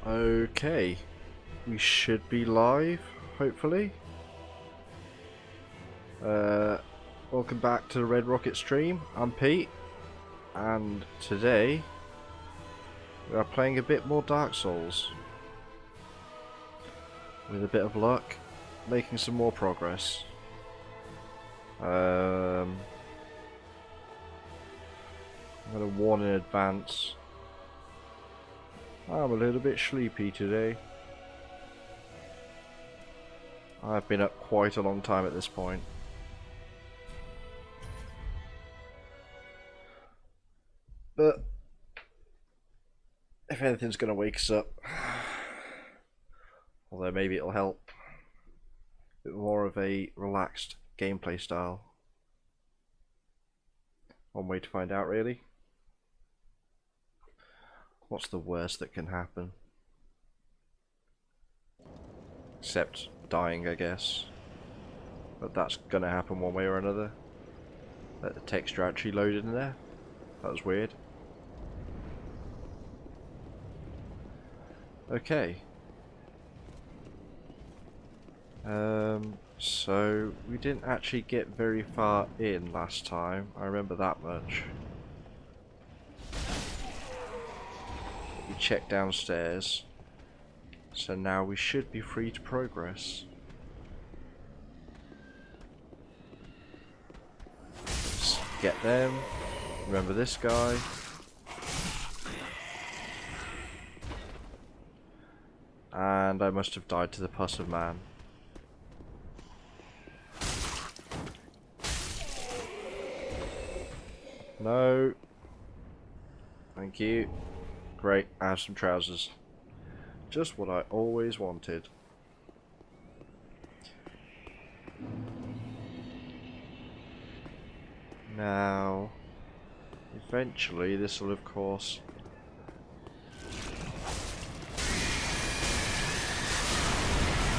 Okay, we should be live, hopefully. Welcome back to the Red Rocket stream. I'm Pete, and today we are playing a bit more Dark Souls. With a bit of luck, making some more progress. I'm going to warn in advance. I'm a little bit sleepy today. I've been up quite a long time at this point. But if anything's going to wake us up, although maybe it'll help, a bit more of a relaxed gameplay style. One way to find out, really. What's the worst that can happen? Except dying, I guess. But that's gonna happen one way or another. Let the texture actually load in there. That was weird. Okay. So we didn't actually get very far in last time. I remember that much. We checked downstairs, so now we should be free to progress. Let's get them. Remember this guy. And I must have died to the pus of man. No. Thank you. Great, I have some trousers. Just what I always wanted. Now, eventually this will of course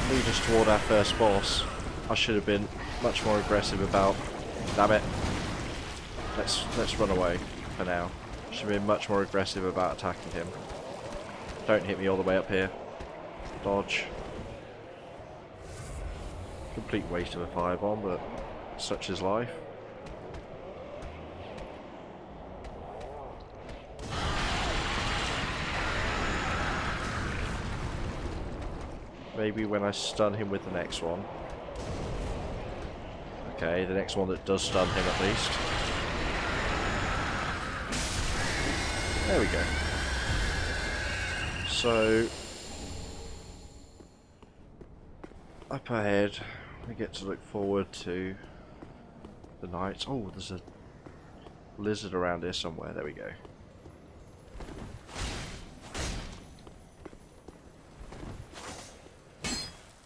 lead us toward our first boss. I should have been much more aggressive about... Damn it. Let's run away for now. Should have been much more aggressive about attacking him. Don't hit me all the way up here. Dodge. Complete waste of a firebomb, but such is life. Maybe when I stun him with the next one. Okay, the next one that does stun him at least. There we go. So, up ahead, we get to look forward to the night. Oh, there's a lizard around here somewhere. There we go.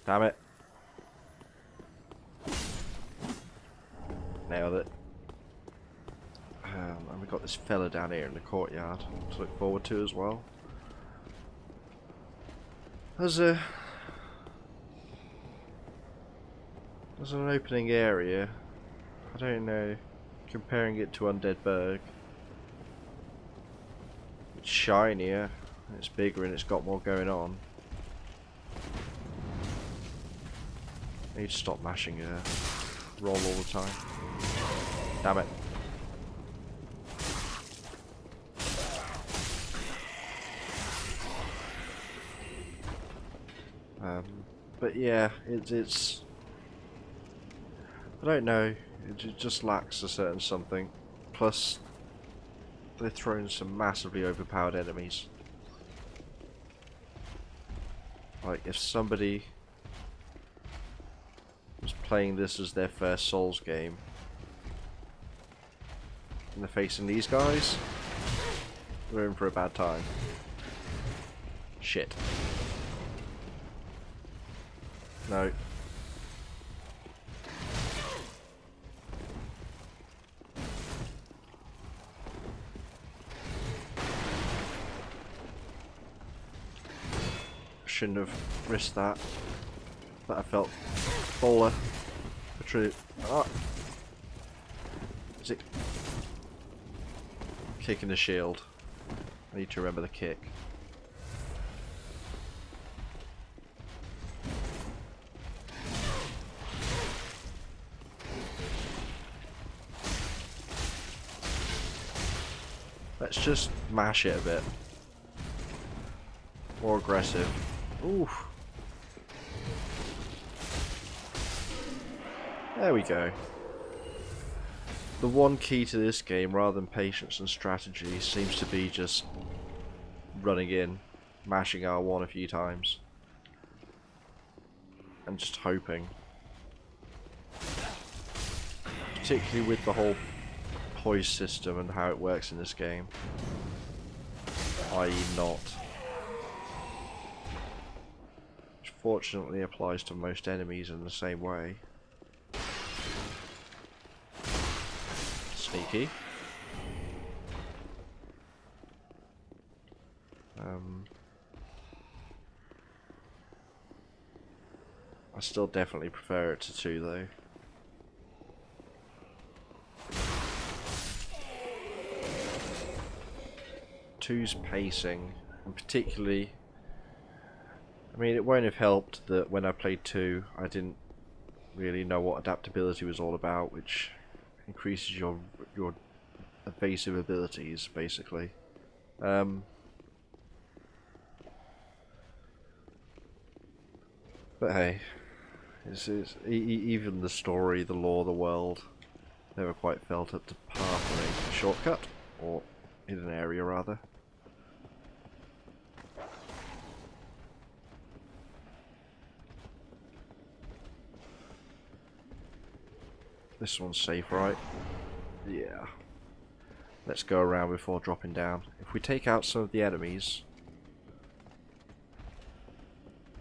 Damn it. Nailed it. And we've got this fella down here in the courtyard to look forward to as well. There's an opening area. I don't know. Comparing it to Undead Burg. It's shinier, and it's bigger, and it's got more going on. I need to stop mashing roll all the time. Damn it. But yeah, it's I don't know, it just lacks a certain something. Plus, they're throwing some massively overpowered enemies. Like, if somebody was playing this as their first Souls game, and they're facing these guys, they're in for a bad time. Shit. No. Shouldn't have risked that. But I felt baller. Ah. Is it kicking the shield? I need to remember the kick. Let's just mash it a bit. More aggressive. Oof. There we go. The one key to this game, rather than patience and strategy, seems to be just running in, mashing R1 a few times, and just hoping. Particularly with the whole poise system and how it works in this game. I.e. not. Which fortunately applies to most enemies in the same way. Sneaky. I still definitely prefer it to 2 though. Two's pacing, and particularly, I mean, it won't have helped that when I played 2 I didn't really know what adaptability was all about, which increases your evasive abilities basically. But hey, even the story, the lore, the world never quite felt up to par for me. A shortcut, or hidden area rather. This one's safe, right? Yeah. Let's go around before dropping down. If we take out some of the enemies,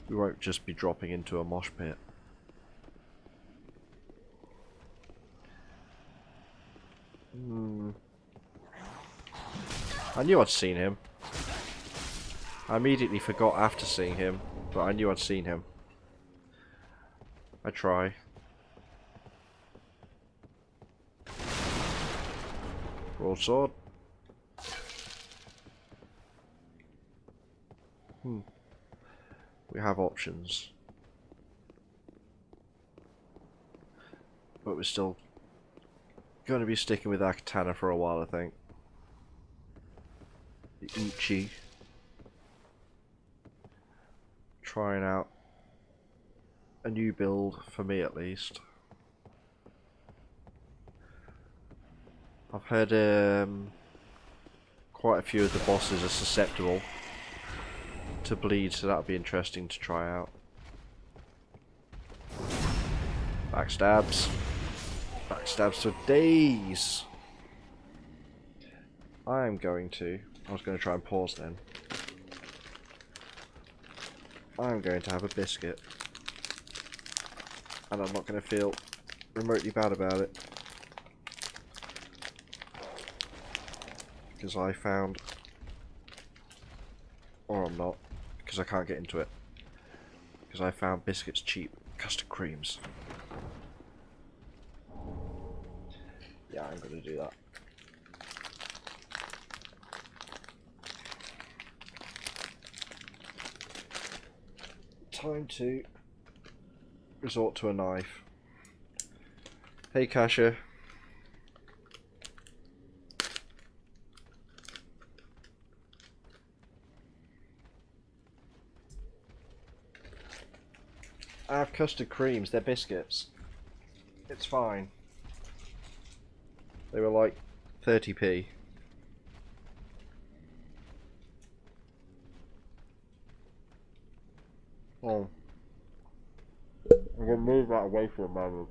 we won't just be dropping into a mosh pit. I knew I'd seen him. I immediately forgot after seeing him, but I knew I'd seen him. I try. Broadsword. We have options. But we're still going to be sticking with our katana for a while, I think. The Uchi. Trying out a new build, for me at least. I've heard quite a few of the bosses are susceptible to bleed, so that'll be interesting to try out. Backstabs. Backstabs for days. I was going to try and pause then. I'm going to have a biscuit. And I'm not going to feel remotely bad about it. Because I found... Or I'm not. Because I can't get into it. Because I found biscuits cheap. Custard creams. Yeah, I'm going to do that. Time to resort to a knife. Hey, Kasha. I have custard creams, they're biscuits. It's fine. They were like 30p. Oh. I'm gonna move that away for a moment.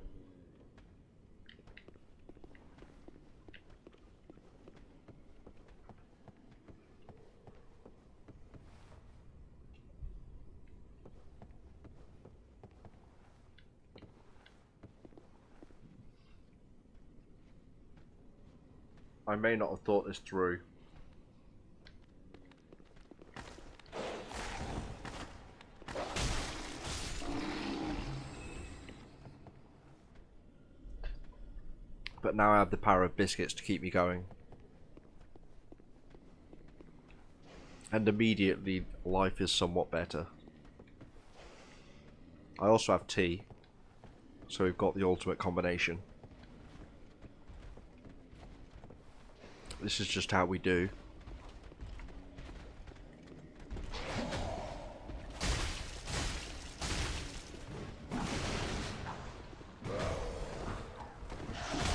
I may not have thought this through. But now I have the power of biscuits to keep me going. And immediately life is somewhat better. I also have tea. So we've got the ultimate combination. This is just how we do.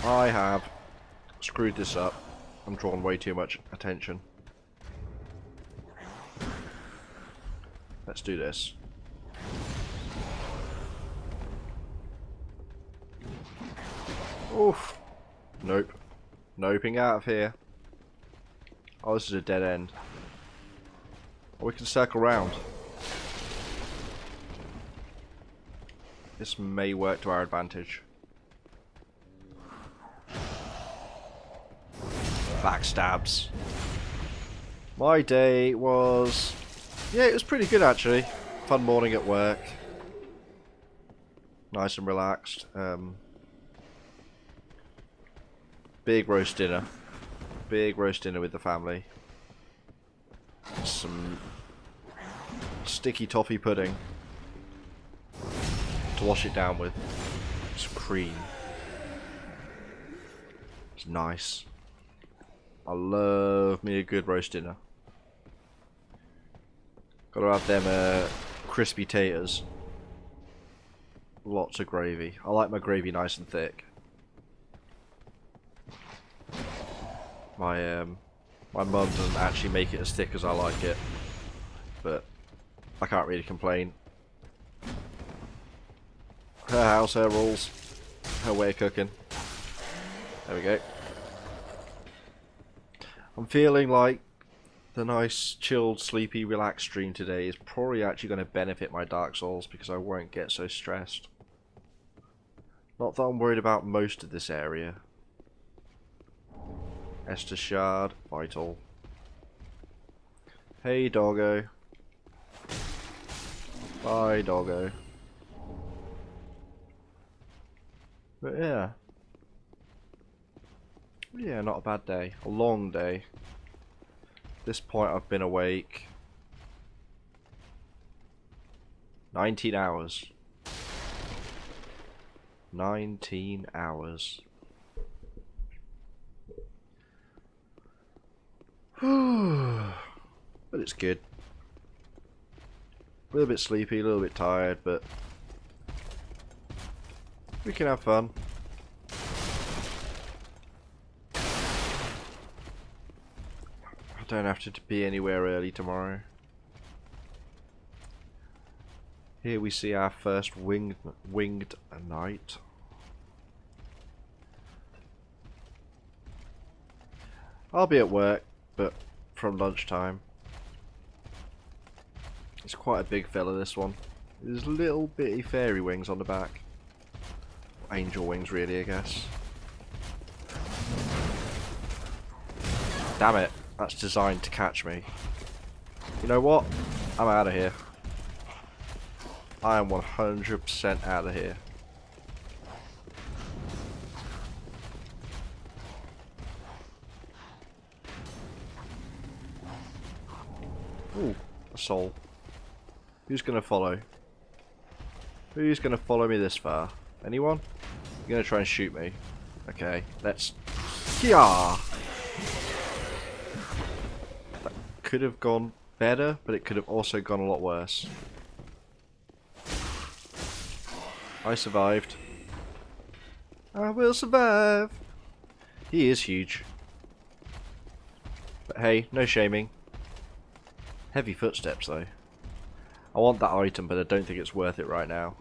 I have screwed this up. I'm drawing way too much attention. Let's do this. Oof. Nope. Noping out of here. Oh, this is a dead end. Oh, we can circle round. This may work to our advantage. Backstabs. My day was... yeah, it was pretty good actually. Fun morning at work. Nice and relaxed. Big roast dinner. Big roast dinner with the family. Some sticky toffee pudding to wash it down with. Some cream. It's nice. I love me a good roast dinner. Gotta have them crispy taters. Lots of gravy. I like my gravy nice and thick. My mum doesn't actually make it as thick as I like it, but I can't really complain. Her house, her rules, her way of cooking. There we go. I'm feeling like the nice, chilled, sleepy, relaxed stream today is probably actually going to benefit my Dark Souls because I won't get so stressed. Not that I'm worried about most of this area. Estus Shard, vital. Hey doggo. Bye doggo. But yeah. Yeah, not a bad day. A long day. At this point I've been awake 19 hours. 19 hours. But it's good. A little bit sleepy, a little bit tired, but we can have fun. I don't have to be anywhere early tomorrow. Here we see our first winged knight. I'll be at work, but from lunchtime. It's quite a big fella, this one. There's little bitty fairy wings on the back. Angel wings, really, I guess. Damn it, that's designed to catch me. You know what? I'm out of here. I am 100% out of here. Ooh, a soul. Who's gonna follow? Who's gonna follow me this far? Anyone? You're gonna try and shoot me. Okay, let's... Yeah! That could have gone better, but it could have also gone a lot worse. I survived. I will survive! He is huge. But hey, no shaming. Heavy footsteps though. I want that item, but I don't think it's worth it right now.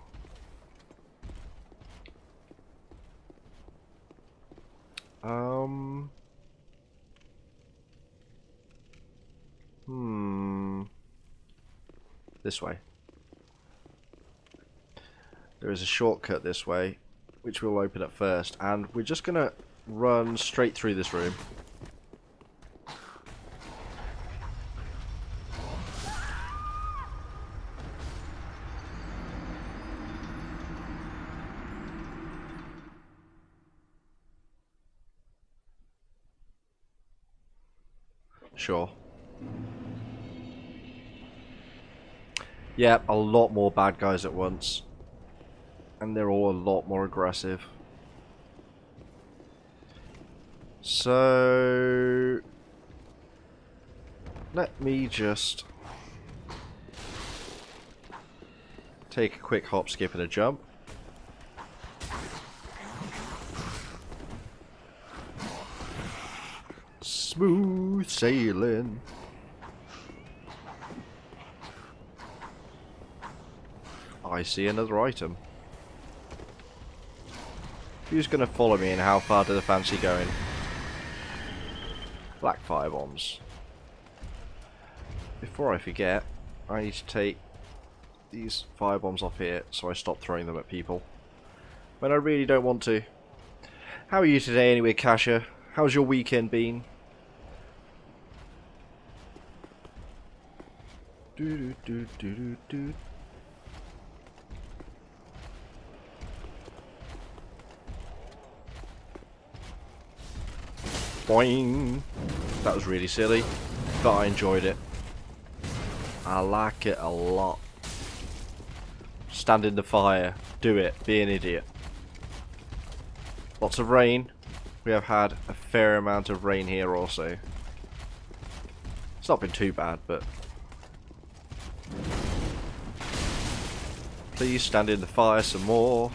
This way. There is a shortcut this way, which we'll open up first, and we're just gonna run straight through this room. Sure. Yeah, a lot more bad guys at once. And they're all a lot more aggressive. So... let me just... take a quick hop, skip and a jump. Smooth sailing. I see another item. Who's going to follow me and how far do they fancy going? Black fire bombs. Before I forget, I need to take these fire bombs off here so I stop throwing them at people. When I really don't want to. How are you today anyway, Kasha? How's your weekend been? Do do do do do. Boing! That was really silly, but I enjoyed it. I like it a lot. Stand in the fire. Do it. Be an idiot. Lots of rain. We have had a fair amount of rain here also. It's not been too bad, but... Please stand in the fire some more.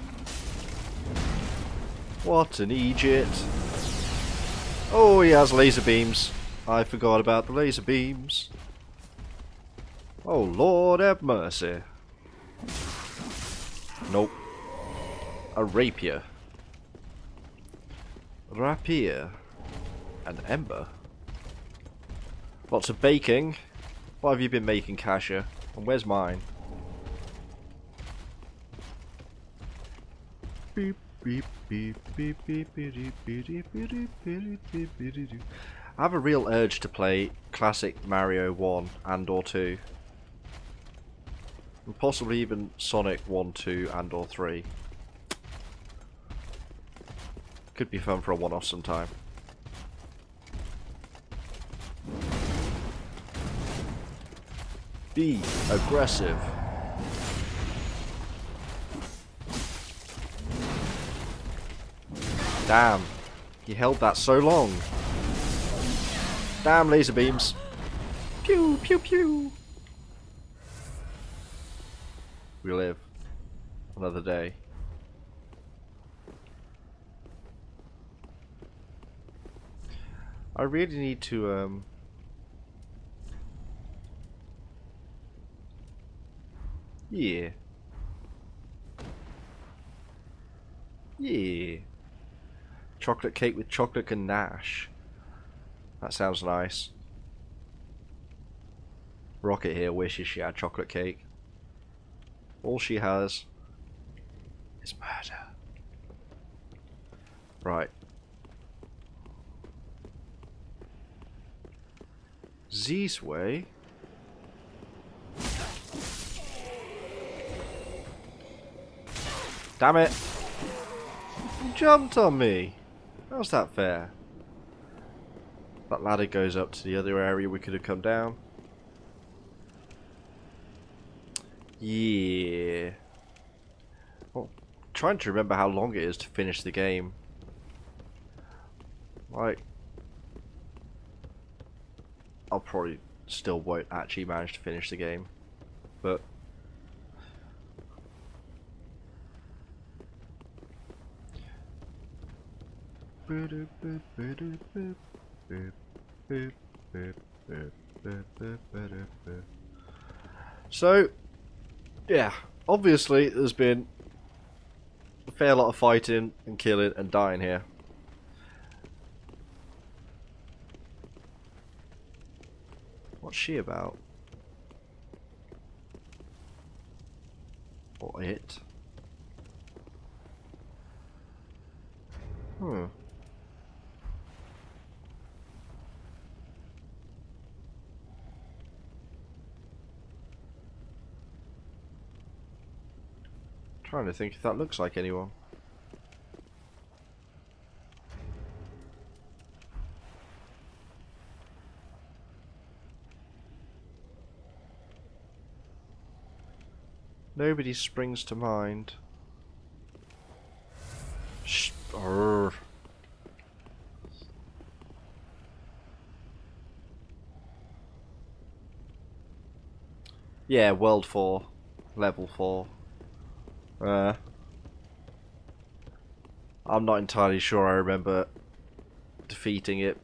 What an Egypt. Oh, he has laser beams. I forgot about the laser beams. Oh, Lord have mercy. Nope. A rapier. Rapier. An ember. Lots of baking. What have you been making, Kasha? And where's mine? Beep, beep, beep, beep, beep, beep, beep, beep, beep, beep, beep, beep, beep. I have a real urge to play classic Mario 1 and or 2. And possibly even Sonic 1, 2 and or 3. Could be fun for a one-off sometime. Be aggressive. Damn, he held that so long. Damn laser beams. Pew, pew, pew. We live another day. I really need to yeah. Yeah. Chocolate cake with chocolate ganache. That sounds nice. Rocket here wishes she had chocolate cake. All she has is murder. Right. This way. Damn it! You jumped on me! How's that fair? That ladder goes up to the other area we could have come down. Yeah. Well, trying to remember how long it is to finish the game. Like, I'll probably still won't actually manage to finish the game, but so yeah, obviously there's been a fair lot of fighting and killing and dying here. What's she about? Or it? Trying to think if that looks like anyone. Nobody springs to mind. Shh. Yeah, World 4. Level 4. I'm not entirely sure I remember defeating it.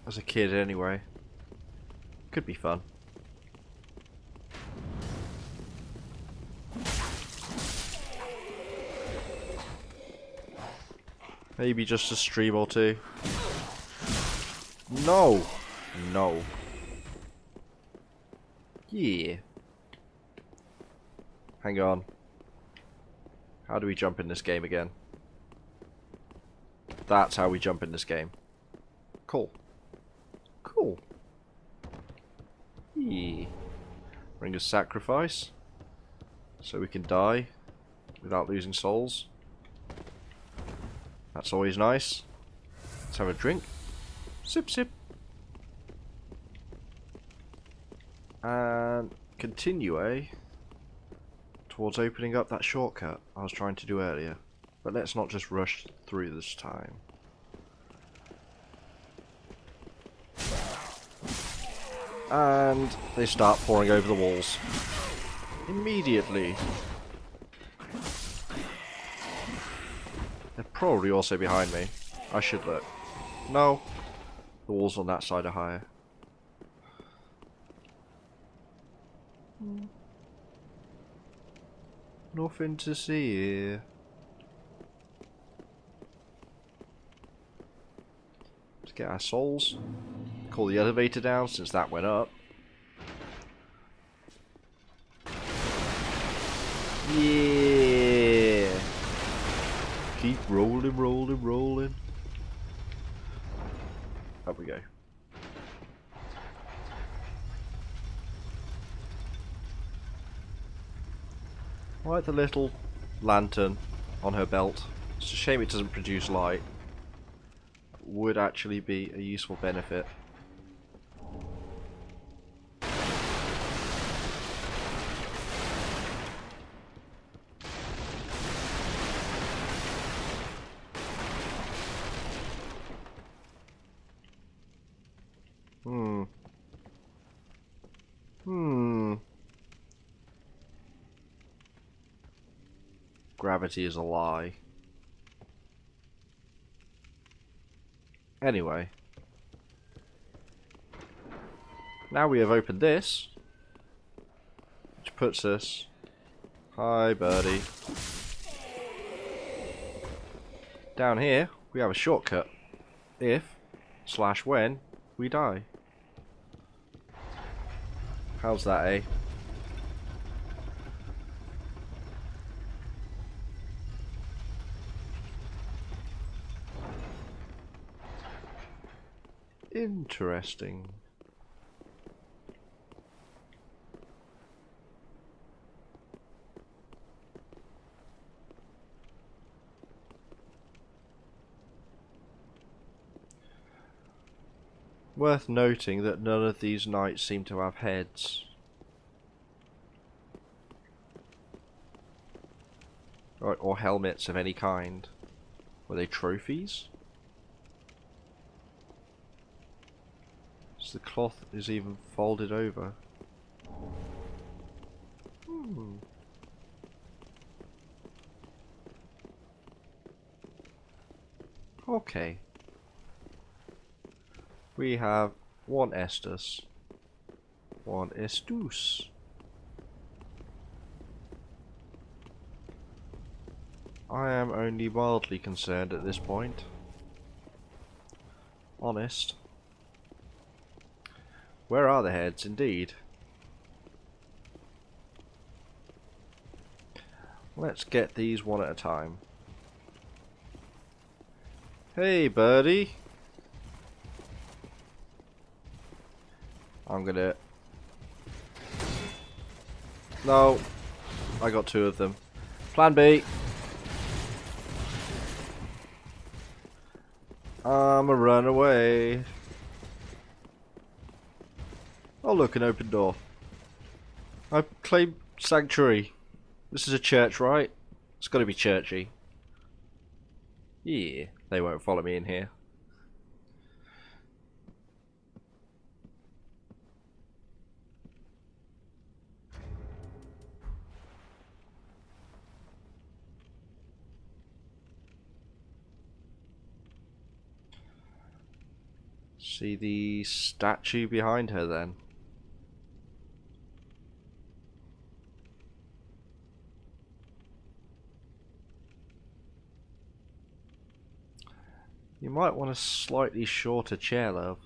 As a kid anyway. Could be fun. Maybe just a stream or two. No! No. Yeah. Hang on. How do we jump in this game again? That's how we jump in this game. Cool. Cool. Yeah. Ring of sacrifice. So we can die without losing souls. That's always nice. Let's have a drink. Sip sip. And continue towards opening up that shortcut I was trying to do earlier. But let's not just rush through this time. And they start pouring over the walls. Immediately. They're probably also behind me. I should look. No. The walls on that side are higher. Nothing to see here. Let's get our souls. Call the elevator down since that went up. Yeah. Keep rolling, rolling, rolling. Up we go. I like the little lantern on her belt. It's a shame it doesn't produce light. Would actually be a useful benefit. Gravity is a lie. Anyway. Now we have opened this. Which puts us... Hi, birdie. Down here, we have a shortcut. If/when we die. How's that, eh? Interesting. Worth noting that none of these knights seem to have heads. Or helmets of any kind. Were they trophies? So the cloth is even folded over. Okay. We have one Estus. One Estus. I am only mildly concerned at this point. Honest. Where are the heads, indeed? Let's get these one at a time. Hey, birdie. I'm gonna... No. I got two of them. Plan B. I'ma run away. Oh look, an open door. I claim sanctuary. This is a church, right? It's gotta be churchy. Yeah, they won't follow me in here. See the statue behind her then. You might want a slightly shorter chair, love.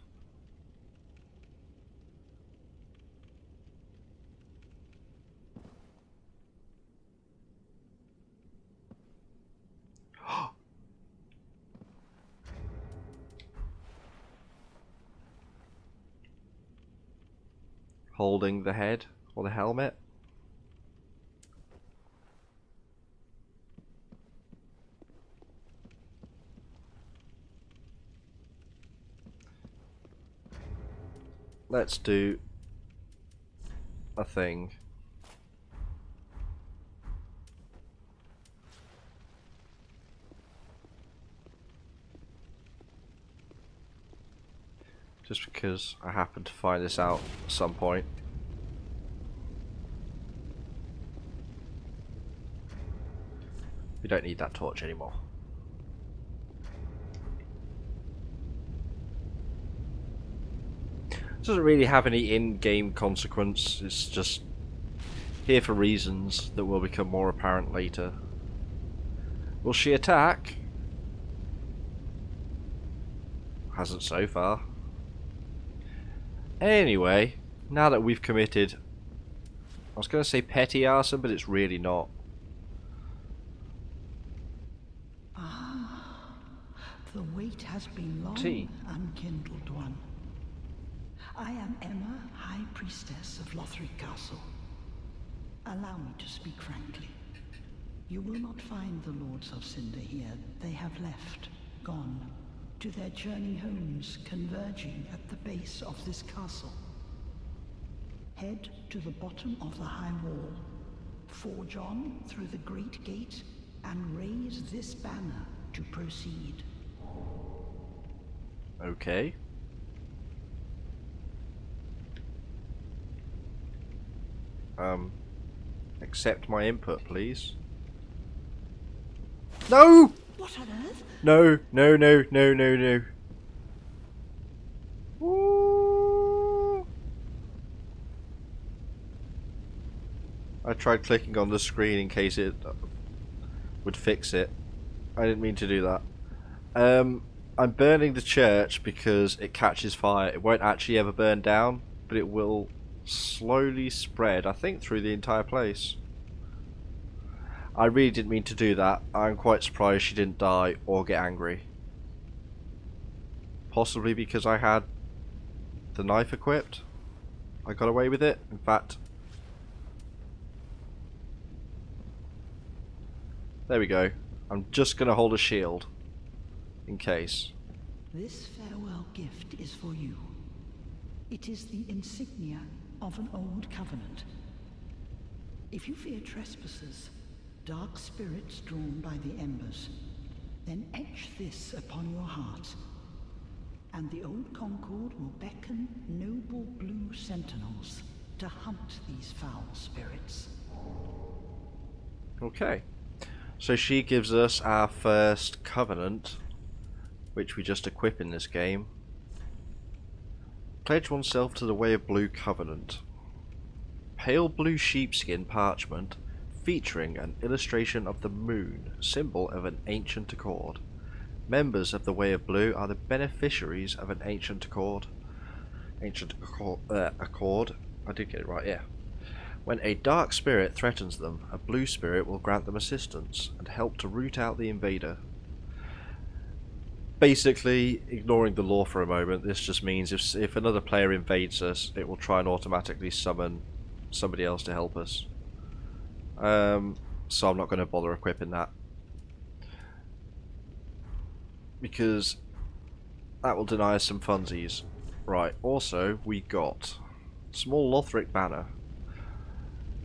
Holding the head or the helmet. Let's do a thing. Just because I happened to find this out at some point. We don't need that torch anymore. It doesn't really have any in-game consequence. It's just here for reasons that will become more apparent later. Will she attack? Hasn't so far. Anyway, now that we've committed, I was going to say petty arson, but it's really not. Ah, the wait has been long, Tea. unkindled one. I am Emma, High Priestess of Lothric Castle. Allow me to speak frankly. You will not find the Lords of Cinder here. They have left, gone, to their journey homes converging at the base of this castle. Head to the bottom of the high wall, forge on through the great gate, and raise this banner to proceed. Okay. Accept my input, please. No! What on earth? No, no, no, no, no, no. Ooh. I tried clicking on the screen in case it would fix it. I didn't mean to do that. I'm burning the church because it catches fire. It won't actually ever burn down, but it will slowly spread, I think, through the entire place. I really didn't mean to do that. I'm quite surprised she didn't die or get angry. Possibly because I had the knife equipped. I got away with it. In fact, there we go. I'm just going to hold a shield in case. This farewell gift is for you. It is the insignia of an old covenant. If you fear trespassers, dark spirits drawn by the embers, then etch this upon your heart, and the old Concord will beckon noble blue sentinels to hunt these foul spirits. Okay. So she gives us our first covenant, which we just equip in this game. Pledge oneself to the way of blue covenant. Pale blue sheepskin parchment featuring an illustration of the moon, symbol of an ancient accord. Members of the Way of Blue are the beneficiaries of an ancient accord. Accord. I did get it right, yeah. When a dark spirit threatens them, a blue spirit will grant them assistance and help to root out the invader. Basically, ignoring the lore for a moment, this just means if another player invades us, it will try and automatically summon somebody else to help us. So I'm not going to bother equipping that, because that will deny us some funsies. Right, also we got small Lothric banner.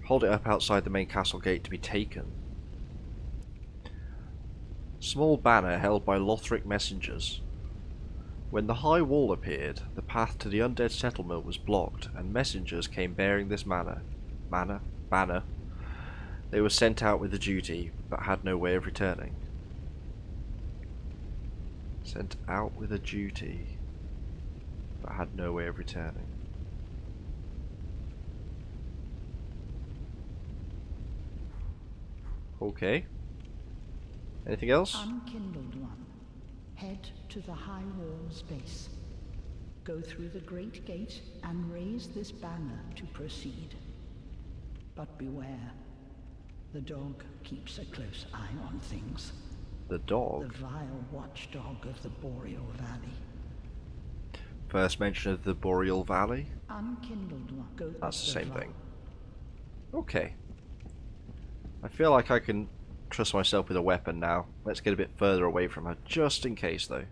Hold it up outside the main castle gate to be taken. Small banner held by Lothric messengers. When the high wall appeared, the path to the undead settlement was blocked, and messengers came bearing this banner. They were sent out with a duty, but had no way of returning. Sent out with a duty. I had no way of returning. Okay. Anything else? Unkindled one, head to the high wall's base. Go through the great gate and raise this banner to proceed. But beware, the dog keeps a close eye on things. The dog? The vile watchdog of the Boreal Valley. First mention of the Boreal Valley? Unkindled one. Go That's the same Val- thing. Okay. I feel like I can trust myself with a weapon now. Let's get a bit further away from her, just in case though.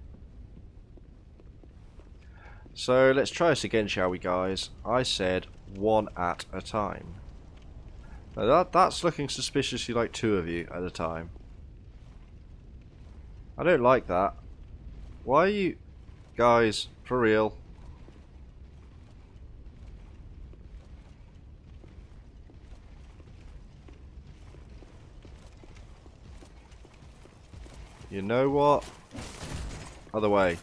So let's try this again, shall we, guys? I said one at a time. Now that's looking suspiciously like two of you at a time. I don't like that. Why are you... Guys, for real. You know what? Other way.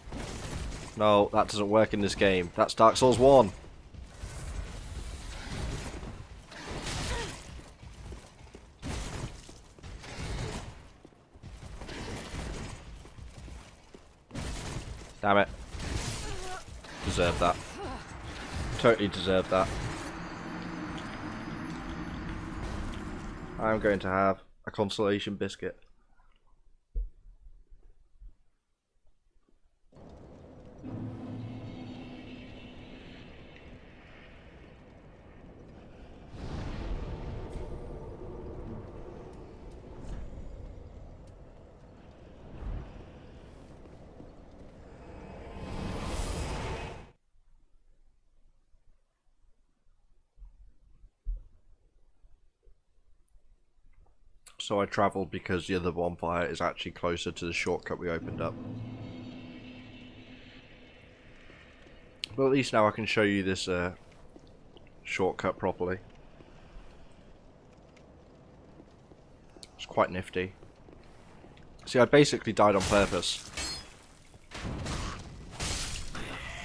No, that doesn't work in this game. That's Dark Souls 1. Damn it. Deserved that. Totally deserved that. I'm going to have a consolation biscuit. So I travelled because the other bonfire is actually closer to the shortcut we opened up. But at least now I can show you this shortcut properly. It's quite nifty. See, I basically died on purpose.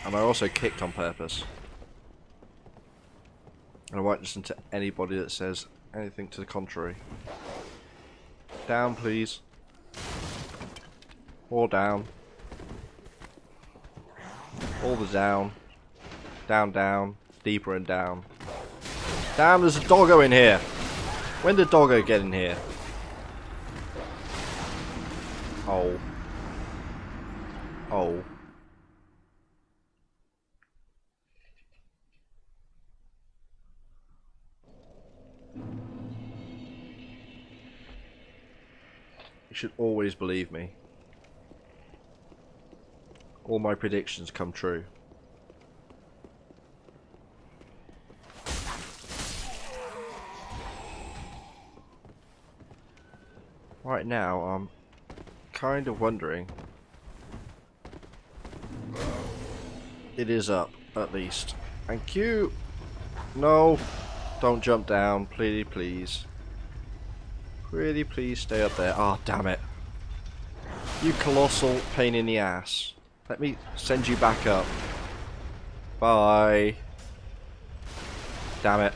And I also kicked on purpose. And I won't listen to anybody that says anything to the contrary. Down, please. Or down. All the down. Down, down. Deeper and down. Damn, there's a doggo in here. When did doggo get in here? Oh. Oh. You should always believe me. All my predictions come true. Right now, I'm kind of wondering. It is up, at least. Thank you! No! Don't jump down, pretty please. Pretty please stay up there. Ah, oh, damn it. You colossal pain in the ass. Let me send you back up. Bye. Damn it.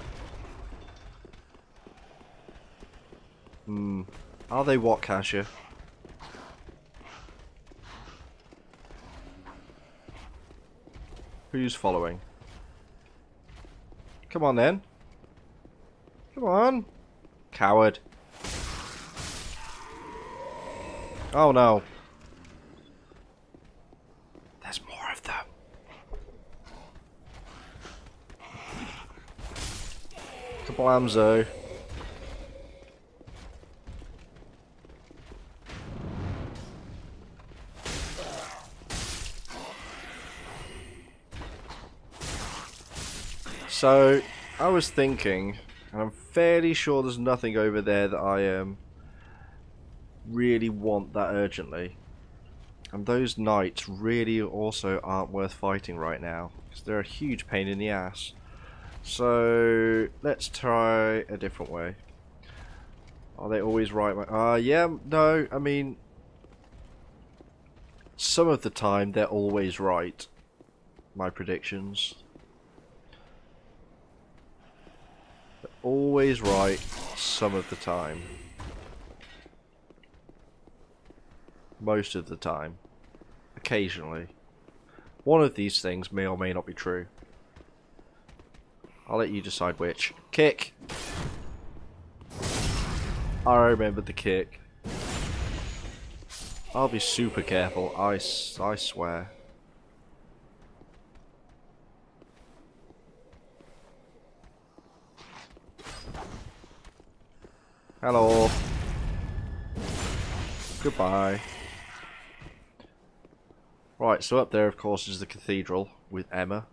Are they what, Cassia? Who's following? Come on then. Come on. Coward. Oh no. There's more of them. Kablamzo. So, I was thinking, and I'm fairly sure there's nothing over there that I really want that urgently. And those knights really also aren't worth fighting right now, because they're a huge pain in the ass. So, let's try a different way. Are they always right? Yeah, no, I mean, some of the time they're always right. my predictions. They're always right some of the time. Most of the time. Occasionally. One of these things may or may not be true. I'll let you decide which. Kick! I remembered the kick. I'll be super careful, I swear. Hello. Goodbye. Right, so up there, of course, is the cathedral with Emma.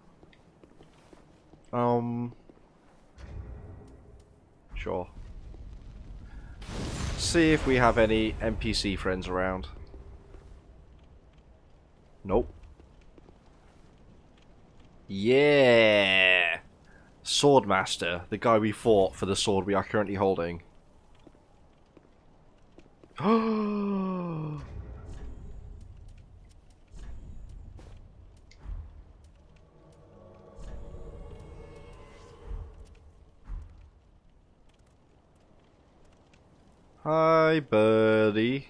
Sure. See if we have any NPC friends around. Nope. Yeah! Swordmaster, the guy we fought for the sword we are currently holding. Hi, birdie.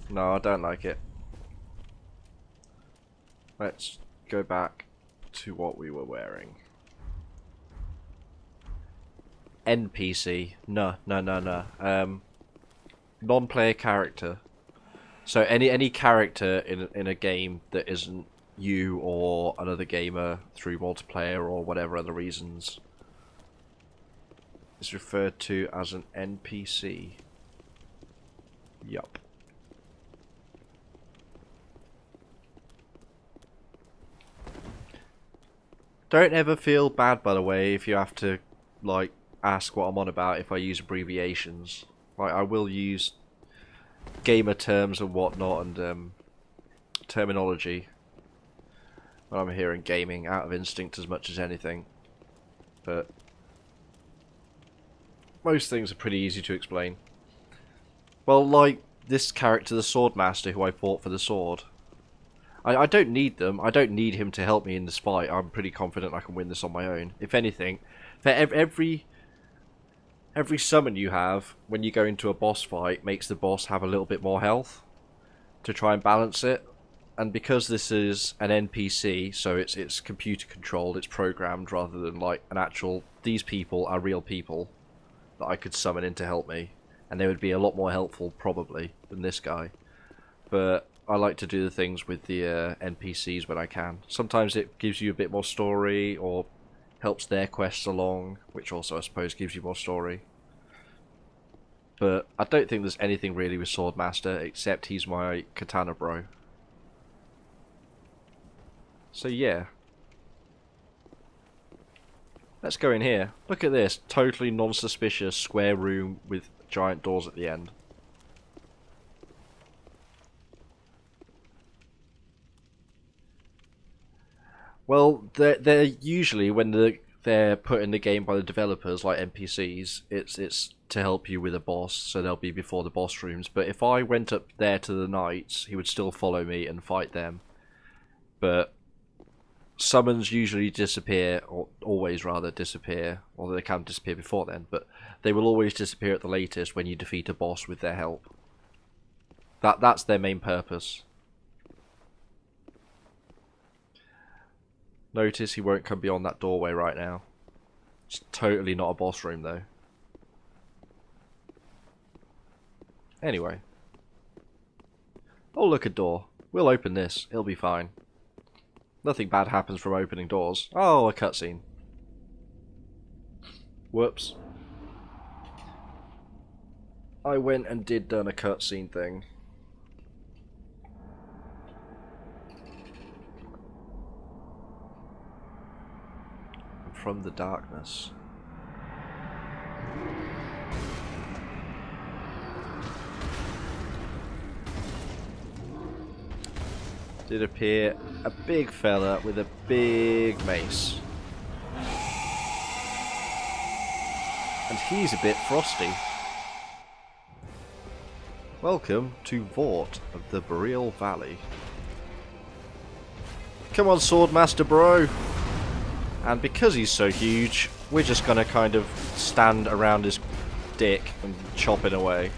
No, I don't like it. Let's go back to what we were wearing. NPC. No. Non-player character. So any character in a game that isn't you or another gamer through multiplayer or whatever other reasons is referred to as an NPC. Yup. Don't ever feel bad, by the way, if you have to, like, ask what I'm on about if I use abbreviations. Like, I will use gamer terms and whatnot and terminology when I'm hearing gaming out of instinct as much as anything. But most things are pretty easy to explain. Well, like this character, the Swordmaster, who I fought for the sword. I don't need them. I don't need him to help me in this fight. I'm pretty confident I can win this on my own. If anything, for every summon you have when you go into a boss fight makes the boss have a little bit more health to try and balance it. And because this is an NPC, so it's computer controlled, it's programmed rather than like an actual. These people are real people that I could summon in to help me, and they would be a lot more helpful probably than this guy. But I like to do the things with the NPCs when I can. Sometimes it gives you a bit more story or helps their quests along, which also I suppose gives you more story. But I don't think there's anything really with Swordmaster except he's my katana bro. So yeah. Let's go in here. Look at this. Totally non-suspicious square room with giant doors at the end. Well, they're usually, when they're put in the game by the developers, like NPCs, it's to help you with a boss, so they'll be before the boss rooms. But if I went up there to the knights, he would still follow me and fight them. But summons usually disappear, or always rather disappear, although they can disappear before then, but they will always disappear at the latest when you defeat a boss with their help. That's their main purpose. Notice he won't come beyond that doorway right now. It's totally not a boss room though. Anyway. Oh, look, a door. We'll open this. It'll be fine. Nothing bad happens from opening doors. Oh, a cutscene. Whoops. I went and done a cutscene thing. From the darkness. Did appear a big fella with a big mace. And he's a bit frosty. Welcome to Vort of the Boreal Valley. Come on, Swordmaster bro! And because he's so huge, we're just gonna kind of stand around his dick and chop it away.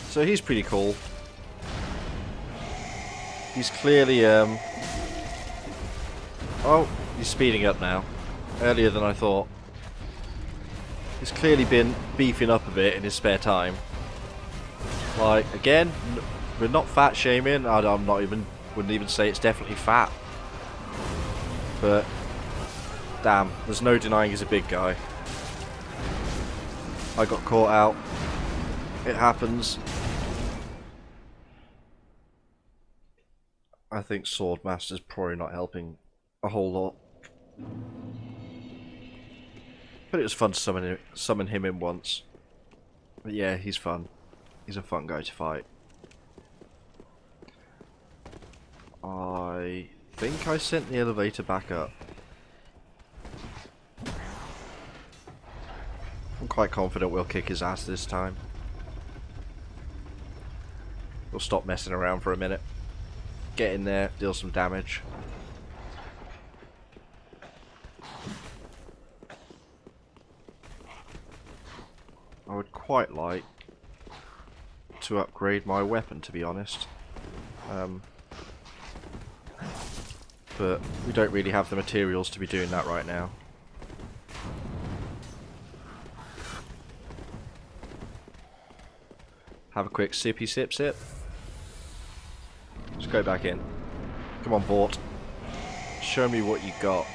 So he's pretty cool. He's clearly, oh, he's speeding up now. Earlier than I thought. He's clearly been beefing up a bit in his spare time. Like, again, we're not fat shaming. I'm not even, wouldn't even say it's definitely fat. But, damn, there's no denying he's a big guy. I got caught out. It happens. I think Swordmaster's probably not helping a whole lot. But it was fun to summon him in once. But yeah, he's fun. He's a fun guy to fight. I think I sent the elevator back up. I'm quite confident we'll kick his ass this time. We'll stop messing around for a minute. Get in there, deal some damage. I would quite like to upgrade my weapon, to be honest. But we don't really have the materials to be doing that right now. Have a quick sippy sip sip. Let's go back in. Come on, Vort. Show me what you got.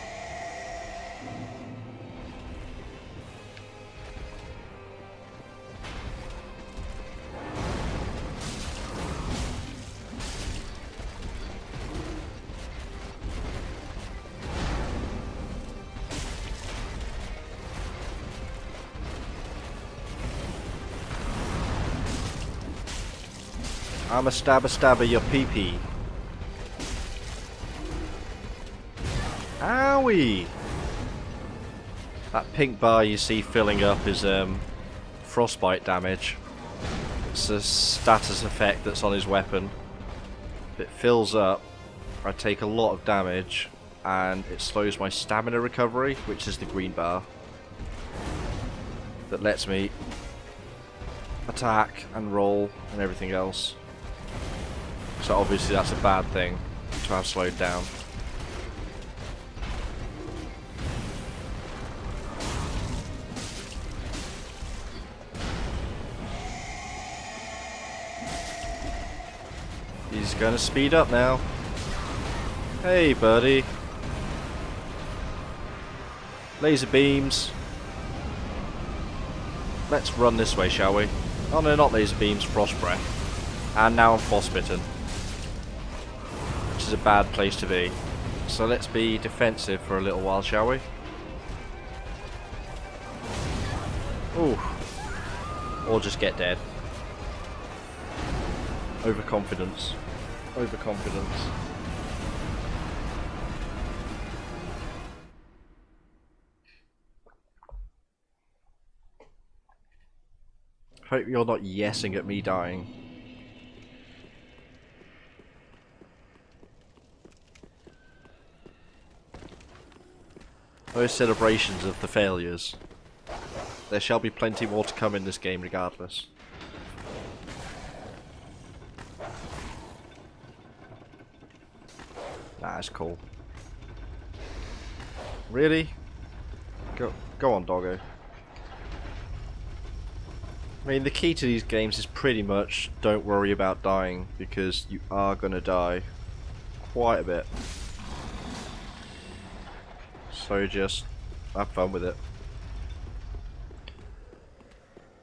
I'm a stabber your pee-pee. Owie! That pink bar you see filling up is frostbite damage. It's a status effect that's on his weapon. If it fills up, I take a lot of damage and it slows my stamina recovery, which is the green bar. That lets me attack and roll and everything else. So obviously that's a bad thing to have slowed down. He's gonna speed up now. Hey buddy. Laser beams. Let's run this way, shall we? Oh no, not laser beams, frost breath. And now I'm frostbitten. Which is a bad place to be. So let's be defensive for a little while, shall we? Ooh. Or just get dead. Overconfidence. Overconfidence. Hope you're not yesing at me dying. Those celebrations of the failures. There shall be plenty more to come in this game regardless. Nah, that's cool. Really? Go on, doggo. I mean, the key to these games is pretty much don't worry about dying, because you are gonna die quite a bit. So just have fun with it.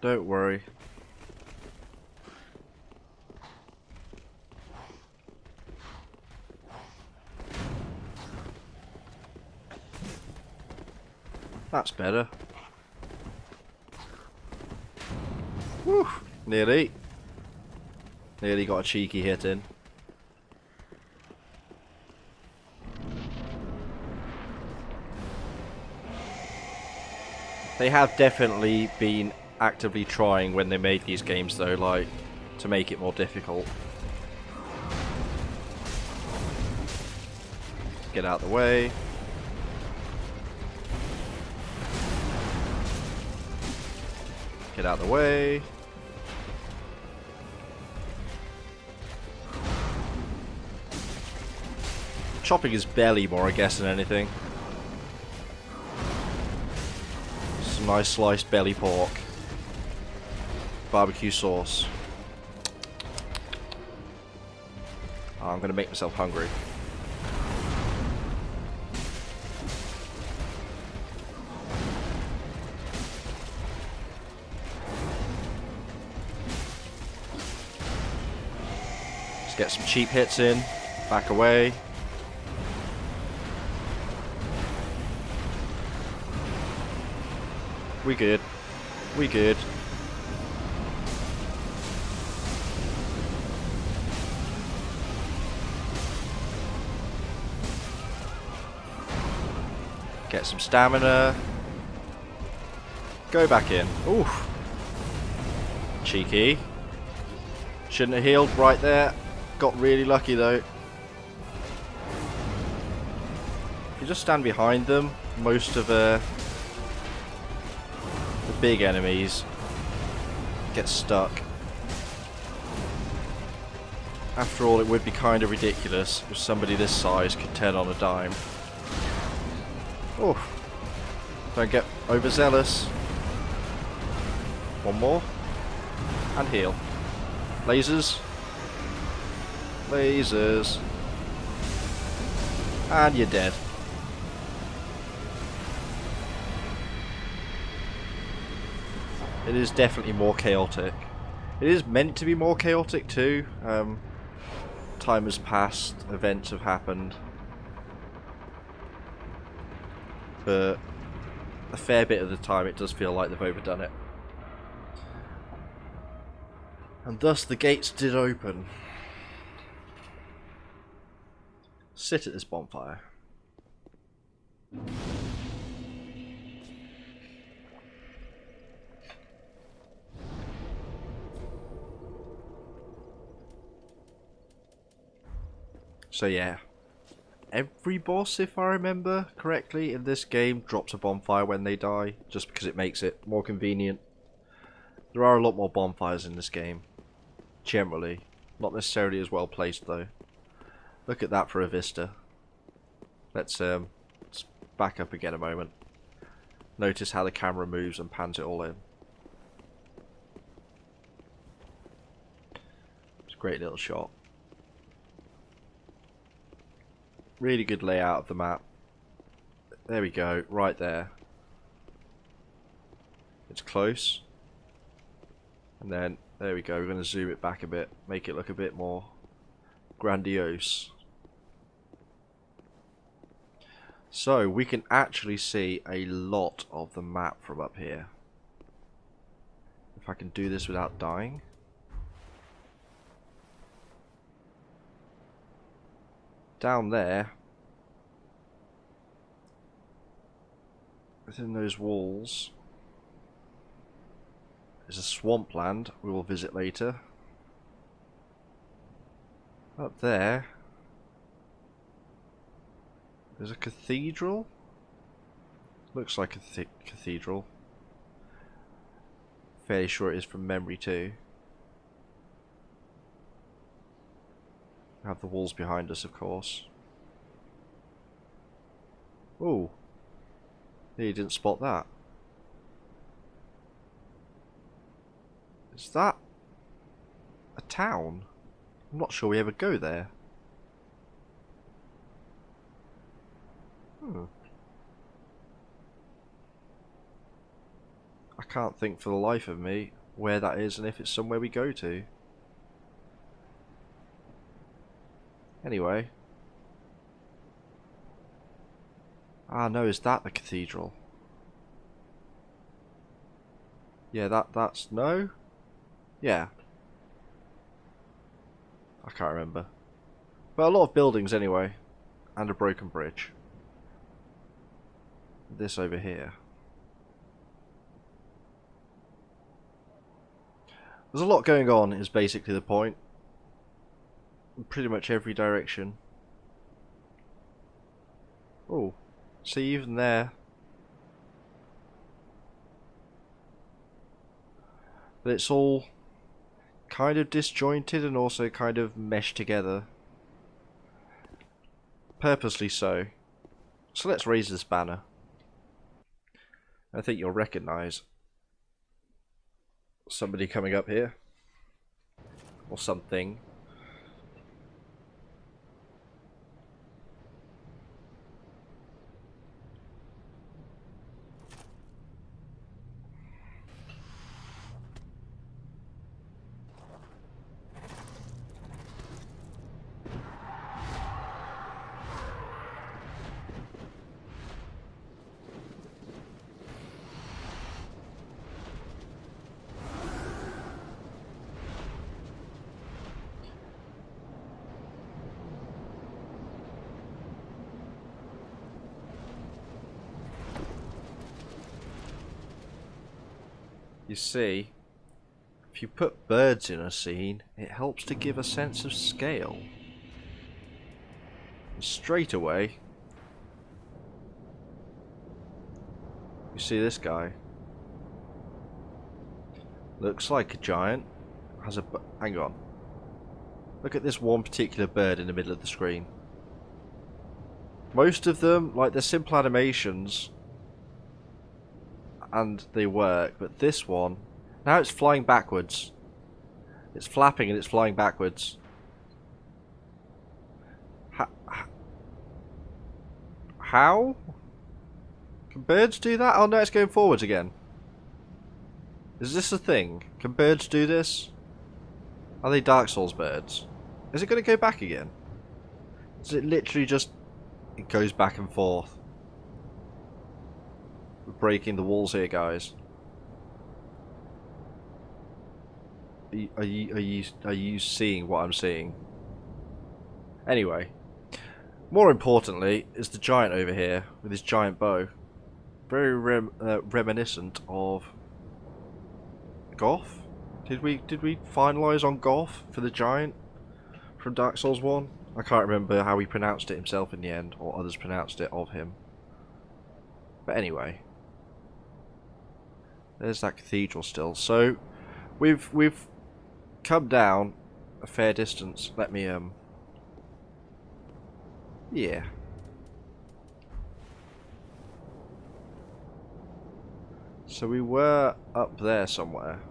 Don't worry. That's better. Whew. Nearly. Nearly got a cheeky hit in. They have definitely been actively trying when they made these games though, like, to make it more difficult. Get out of the way. Get out of the way. Chopping his belly more, I guess, than anything. Some nice sliced belly pork. Barbecue sauce. Oh, I'm gonna make myself hungry. Let's get some cheap hits in. Back away. We good. We good. Get some stamina. Go back in. Oof. Cheeky. Shouldn't have healed right there. Got really lucky though. If you just stand behind them, most of the big enemies get stuck. After all, it would be kind of ridiculous if somebody this size could turn on a dime. Oh, don't get overzealous. One more. And heal. Lasers. Lasers. And you're dead. It is definitely more chaotic. It is meant to be more chaotic too. Time has passed, events have happened. But a fair bit of the time it does feel like they've overdone it. And thus the gates did open. Sit at this bonfire. So yeah, every boss, if I remember correctly, in this game drops a bonfire when they die, just because it makes it more convenient. There are a lot more bonfires in this game, generally. Not necessarily as well placed though. Look at that for a vista. Let's back up again a moment. Notice how the camera moves and pans it all in. It's a great little shot. Really good layout of the map. There we go, right there. It's close. And then, there we go, we're going to zoom it back a bit, make it look a bit more grandiose. So, we can actually see a lot of the map from up here. If I can do this without dying. Down there, within those walls, is a swampland we will visit later. Up there, there's a cathedral. Looks like a cathedral. Fairly sure it is from memory too. We have the walls behind us, of course. Oh, you didn't spot that. Is that a town? I'm not sure we ever go there. I can't think for the life of me where that is and if it's somewhere we go to. Anyway. Ah no, is that the cathedral? Yeah, that's no? Yeah. I can't remember. But a lot of buildings anyway. And a broken bridge. This over here. There's a lot going on is basically the point. In pretty much every direction. Oh. See, even there. But it's all kind of disjointed and also kind of meshed together. Purposely so. So let's raise this banner. I think you'll recognise somebody coming up here. Or something. You see, if you put birds in a scene, it helps to give a sense of scale. And straight away, you see this guy. Looks like a giant. Has a... hang on. Look at this one particular bird in the middle of the screen. Most of them, like, they're simple animations. And they work, but this one, now it's flying backwards. It's flapping and it's flying backwards. How? Can birds do that? Oh no, it's going forwards again. Is this a thing? Can birds do this? Are they Dark Souls birds? Is it going to go back again? Is it literally just... it goes back and forth? We're breaking the walls here, guys. Are you seeing what I'm seeing? Anyway, more importantly is the giant over here with his giant bow. Very reminiscent of Goth. Did we finalise on Goth for the giant from Dark Souls 1? I can't remember how he pronounced it himself in the end, or others pronounced it of him. But anyway. There's that cathedral still. So we've come down a fair distance. Let me yeah. So we were up there somewhere.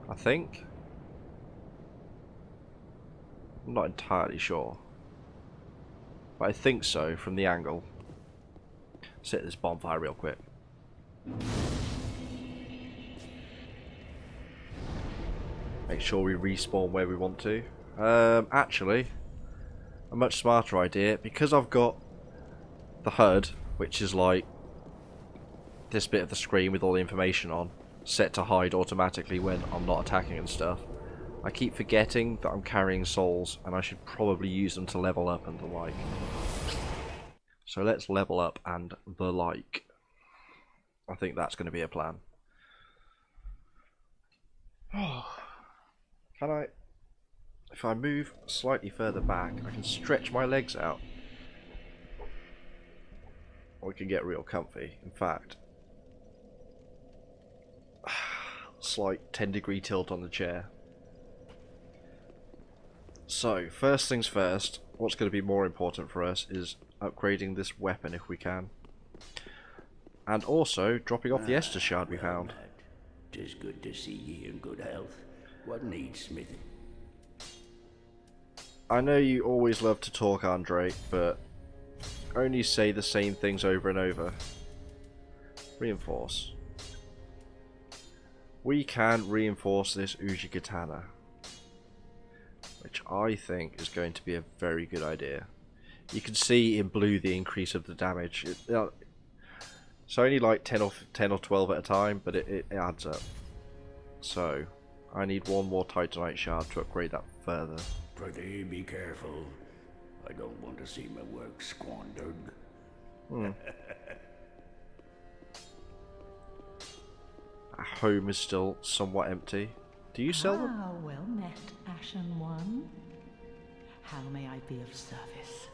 I think. I'm not entirely sure. But I think so from the angle. Set this bonfire real quick. Make sure we respawn where we want to. Actually, a much smarter idea, because I've got the HUD, which is like this bit of the screen with all the information on, set to hide automatically when I'm not attacking and stuff. I keep forgetting that I'm carrying souls, and I should probably use them to level up and the like. So let's level up and the like. I think that's going to be a plan. Can I... if I move slightly further back, I can stretch my legs out. Or we can get real comfy. In fact, slight 10-degree tilt on the chair. So, first things first, what's going to be more important for us is upgrading this weapon if we can. And also dropping off the Estus shard we found. Tis good to see ye in good health. What needs smithing? I know you always love to talk, Andre, but only say the same things over and over. Reinforce. We can reinforce this Uji Katana, which I think is going to be a very good idea. You can see in blue the increase of the damage. It's only like 10 or 12 at a time, but it adds up. So, I need one more Titanite shard to upgrade that further. Pretty be careful. I don't want to see my work squandered. Our home is still somewhat empty. Do you sell them? Ah, well met, Ashen One. How may I be of service?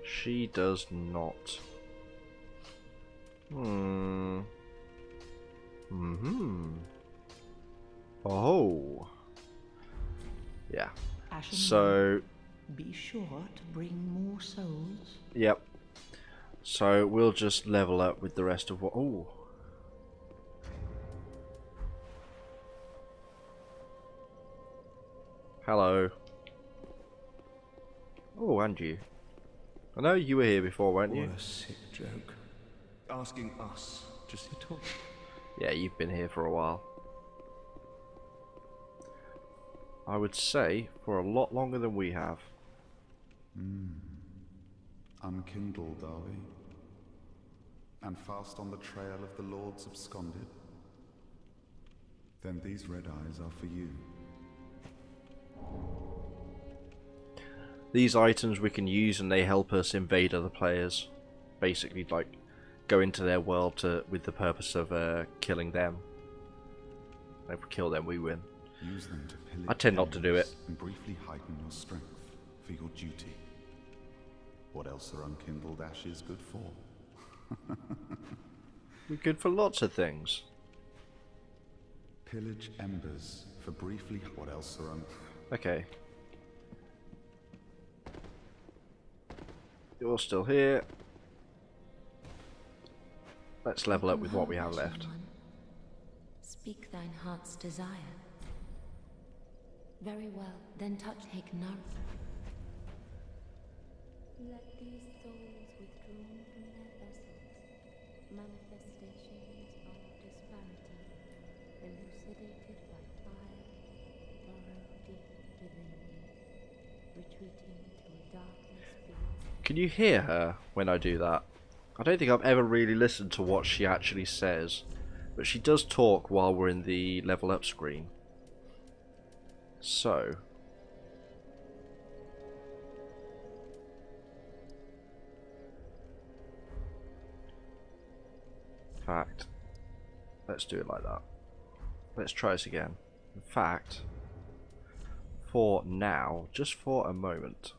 She does not. Oh. Yeah. Ashen So, One, be sure to bring more souls. yep. So we'll just level up with the rest of what. Oh. Hello. Oh, and you. I know you were here before, weren't you? What a sick joke. Asking us just to talk. Yeah, you've been here for a while. I would say for a lot longer than we have. Unkindled, are we? And fast on the trail of the Lords absconded? Then these red eyes are for you. These items we can use and they help us invade other players. Basically, like, go into their world with the purpose of killing them. If we kill them, we win. Use them to pillage I tend not to do it. enemies and briefly heighten your strength for your duty. What else are unkindled ashes good for? We're good for lots of things. Pillage embers for briefly. What else are Okay. You're still here. Let's level up with what we have left. Speak thine heart's desire. Very well, then take note. Let these souls withdrawn from their vessels, manifestations of disparity, elucidated by fire, burrow deep within me, retreating to a darkness beyond. Can you hear her when I do that? I don't think I've ever really listened to what she actually says, but she does talk while we're in the level up screen. So, in fact, let's do it like that. Let's try this again. In fact, for now, just for a moment.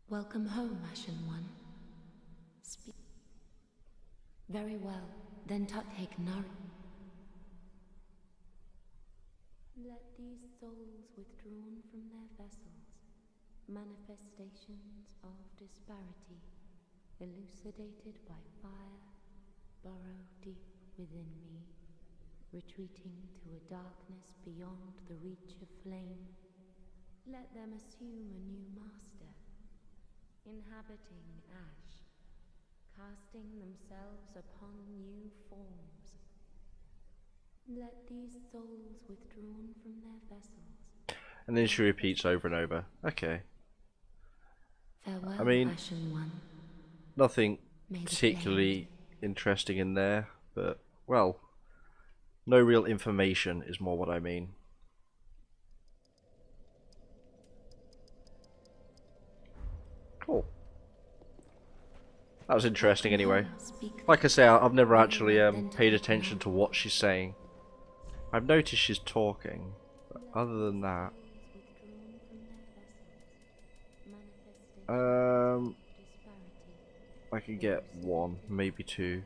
Welcome home, Ashen One. Speak. Very well, then take note. Let these souls withdrawn from their vessels, manifestations of disparity, elucidated by fire, burrow deep within me, retreating to a darkness beyond the reach of flame. Let them assume a new master, inhabiting ash, casting themselves upon new forms. Let these souls withdrawn from their vessels. And then she repeats over and over. Okay. Farewell, I mean, Ashen One. nothing May the particularly interesting in there, but, well, no real information is more what I mean. Cool. That was interesting anyway. Like I say, I've never actually paid attention to what she's saying. I've noticed she's talking, but other than that... I can get one, maybe two.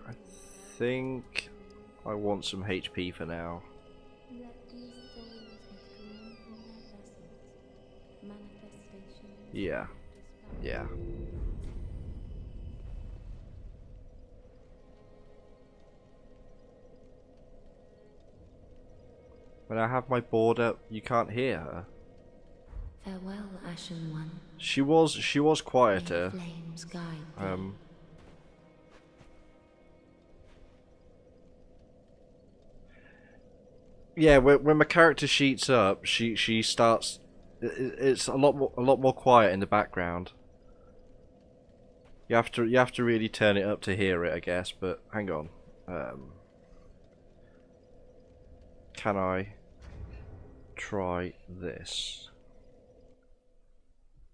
I think I want some HP for now. Yeah. Yeah. When I have my board up, you can't hear her. Farewell, Ashen One. She was May quieter. flames guide thee. Yeah, when my character sheets up, she starts. It's a lot more quiet in the background. You have to really turn it up to hear it, I guess. But hang on, can I try this?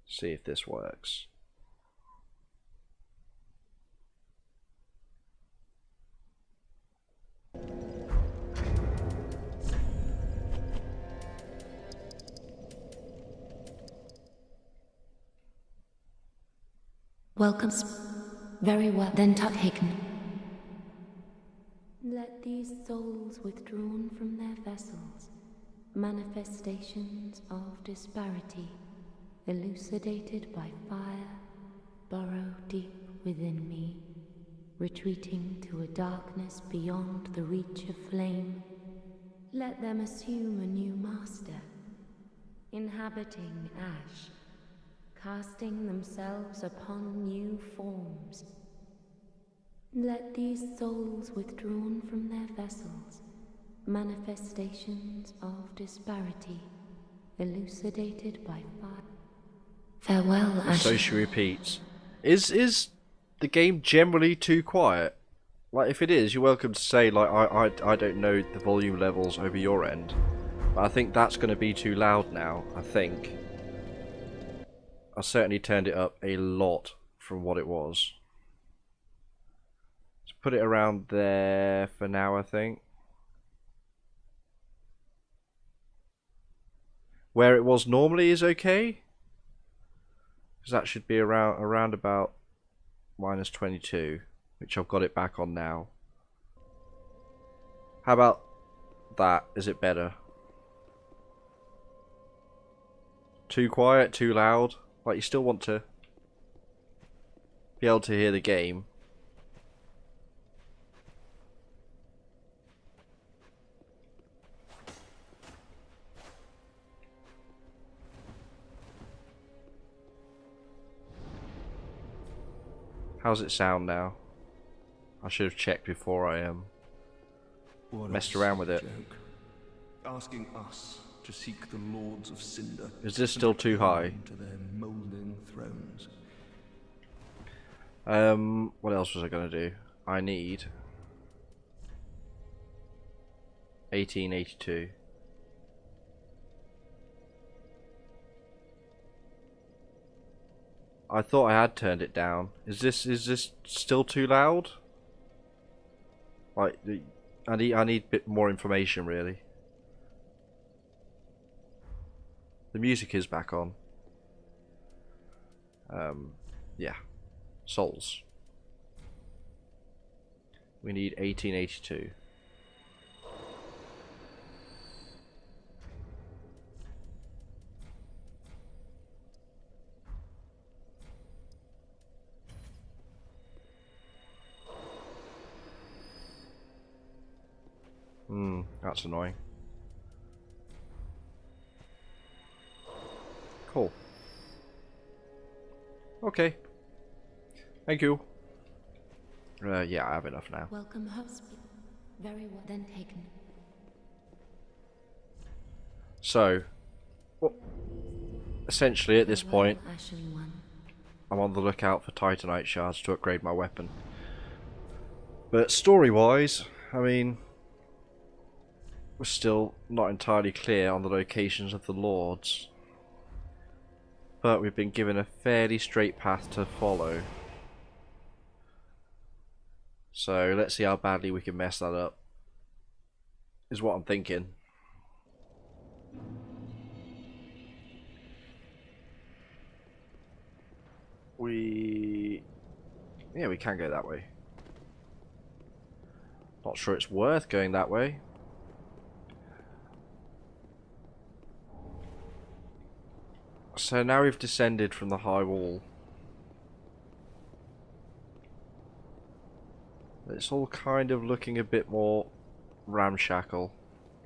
See if this works. Welcome. Very well. Then taken. Let these souls withdrawn from their vessels, manifestations of disparity, elucidated by fire, burrow deep within me, retreating to a darkness beyond the reach of flame. Let them assume a new master, inhabiting ash, casting themselves upon new forms. Let these souls withdrawn from their vessels, manifestations of disparity, elucidated by fire. Farewell, Ash. So she repeats. Is the game generally too quiet? Like, if it is, you're welcome to say, like, I don't know the volume levels over your end. But I think that's going to be too loud now, I think. I certainly turned it up a lot from what it was. Let's put it around there for now, I think. Where it was normally is okay. Because that should be around about -22, which I've got it back on now. How about that? Is it better? Too quiet, too loud? Like, you still want to be able to hear the game. How's it sound now? I should have checked before I messed around with it. Joke. Asking us to seek the Lords of Cinder. Is this still too high? To their moulding thrones. What else was I gonna do? I need 1882. I thought I had turned it down. Is this still too loud? Like, I need a bit more information, really. The music is back on. Yeah. Souls. We need 1882. That's annoying. Cool. Okay. Thank you. Yeah, I have enough now. Welcome, host. Very well. Then taken. So, well, essentially at this point, Farewell, Ashen One. I'm on the lookout for Titanite shards to upgrade my weapon. But story-wise, I mean, we're still not entirely clear on the locations of the Lords. But we've been given a fairly straight path to follow. So let's see how badly we can mess that up, is what I'm thinking. Yeah, we can go that way. Not sure it's worth going that way. So now we've descended from the high wall. It's all kind of looking a bit more ramshackle.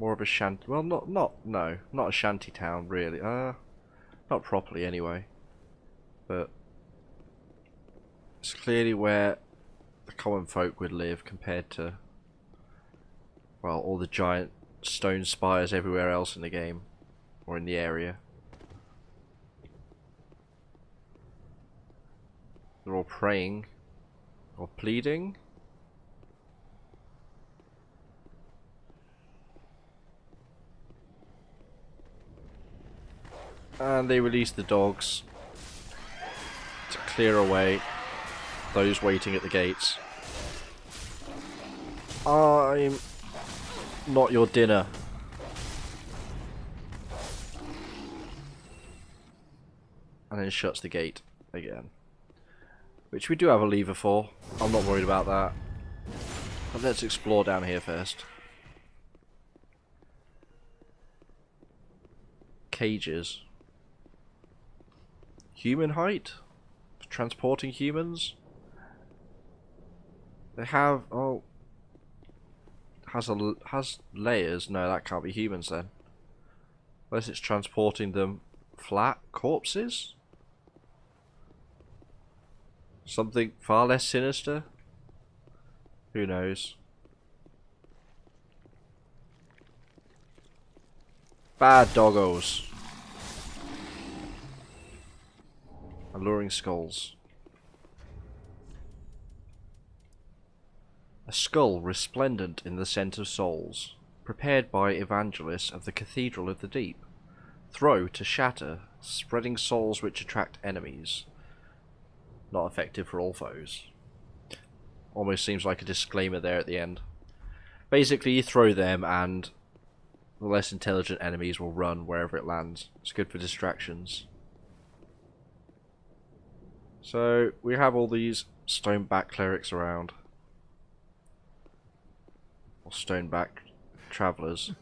More of a shanty. Well, not a shanty town really. Not properly anyway. But it's clearly where the common folk would live compared to, well, all the giant stone spires everywhere else in the game or in the area. They're all praying or pleading. And they release the dogs to clear away those waiting at the gates. I'm not your dinner. And then shuts the gate again. Which we do have a lever for. I'm not worried about that. But let's explore down here first. Cages. Human height? Transporting humans? They have... oh... Has layers? No, that can't be humans then. Unless it's transporting them flat corpses? Something far less sinister? Who knows? Bad doggos. Alluring skulls. A skull resplendent in the scent of souls, prepared by evangelists of the Cathedral of the Deep. Throw to shatter, spreading souls which attract enemies. Not effective for all foes. Almost seems like a disclaimer there at the end. Basically, you throw them and the less intelligent enemies will run wherever it lands. It's good for distractions. So, we have all these stone-back clerics around. Or stone-back travellers.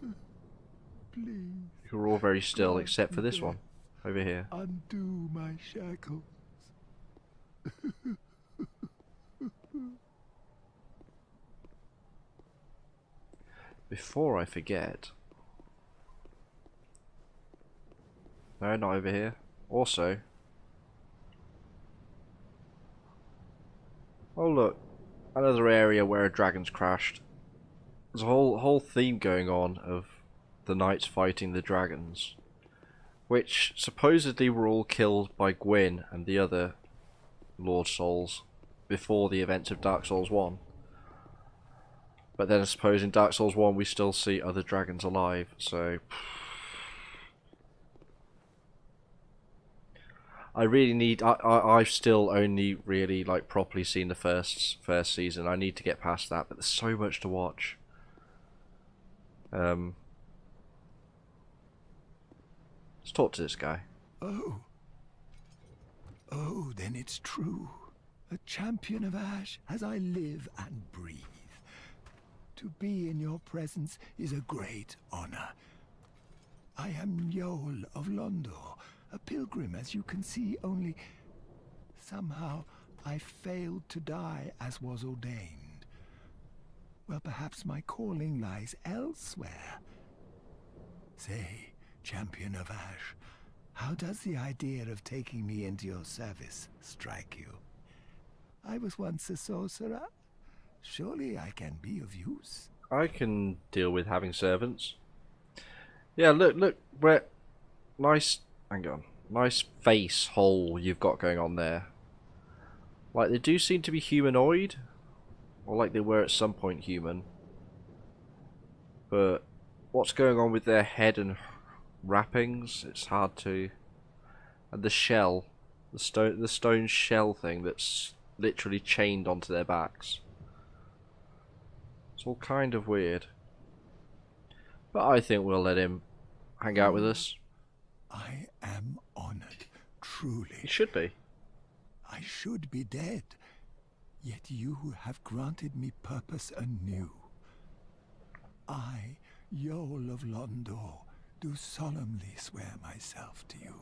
Please. Who are all very still except for this one. Over here. Undo my shackles. Before I forget... No, not over here. Also... oh look, another area where a dragon's crashed. There's a whole theme going on of the knights fighting the dragons, which supposedly were all killed by Gwyn and the other Lord Souls before the events of Dark Souls 1. But then I suppose in Dark Souls 1 we still see other dragons alive, so... I really need... I've still only really like properly seen the first season. I need to get past that, but there's so much to watch. Let's talk to this guy. Oh, then it's true. A champion of Ash as I live and breathe. To be in your presence is a great honor. I am Yol of Londor, a pilgrim, as you can see, only somehow I failed to die as was ordained. Well, perhaps my calling lies elsewhere. Say, champion of Ash, how does the idea of taking me into your service strike you? I was once a sorcerer. Surely I can be of use. I can deal with having servants. Yeah, look, where... nice... hang on. Nice face hole you've got going on there. Like, they do seem to be humanoid. Or like they were at some point human. But what's going on with their head and wrappings? It's hard to... and the shell. The stone shell thing that's literally chained onto their backs. It's all kind of weird. But I think we'll let him hang out with us. I am honored, truly. He should be. I should be dead, yet you have granted me purpose anew. I, Yol of Londor, do solemnly swear myself to you.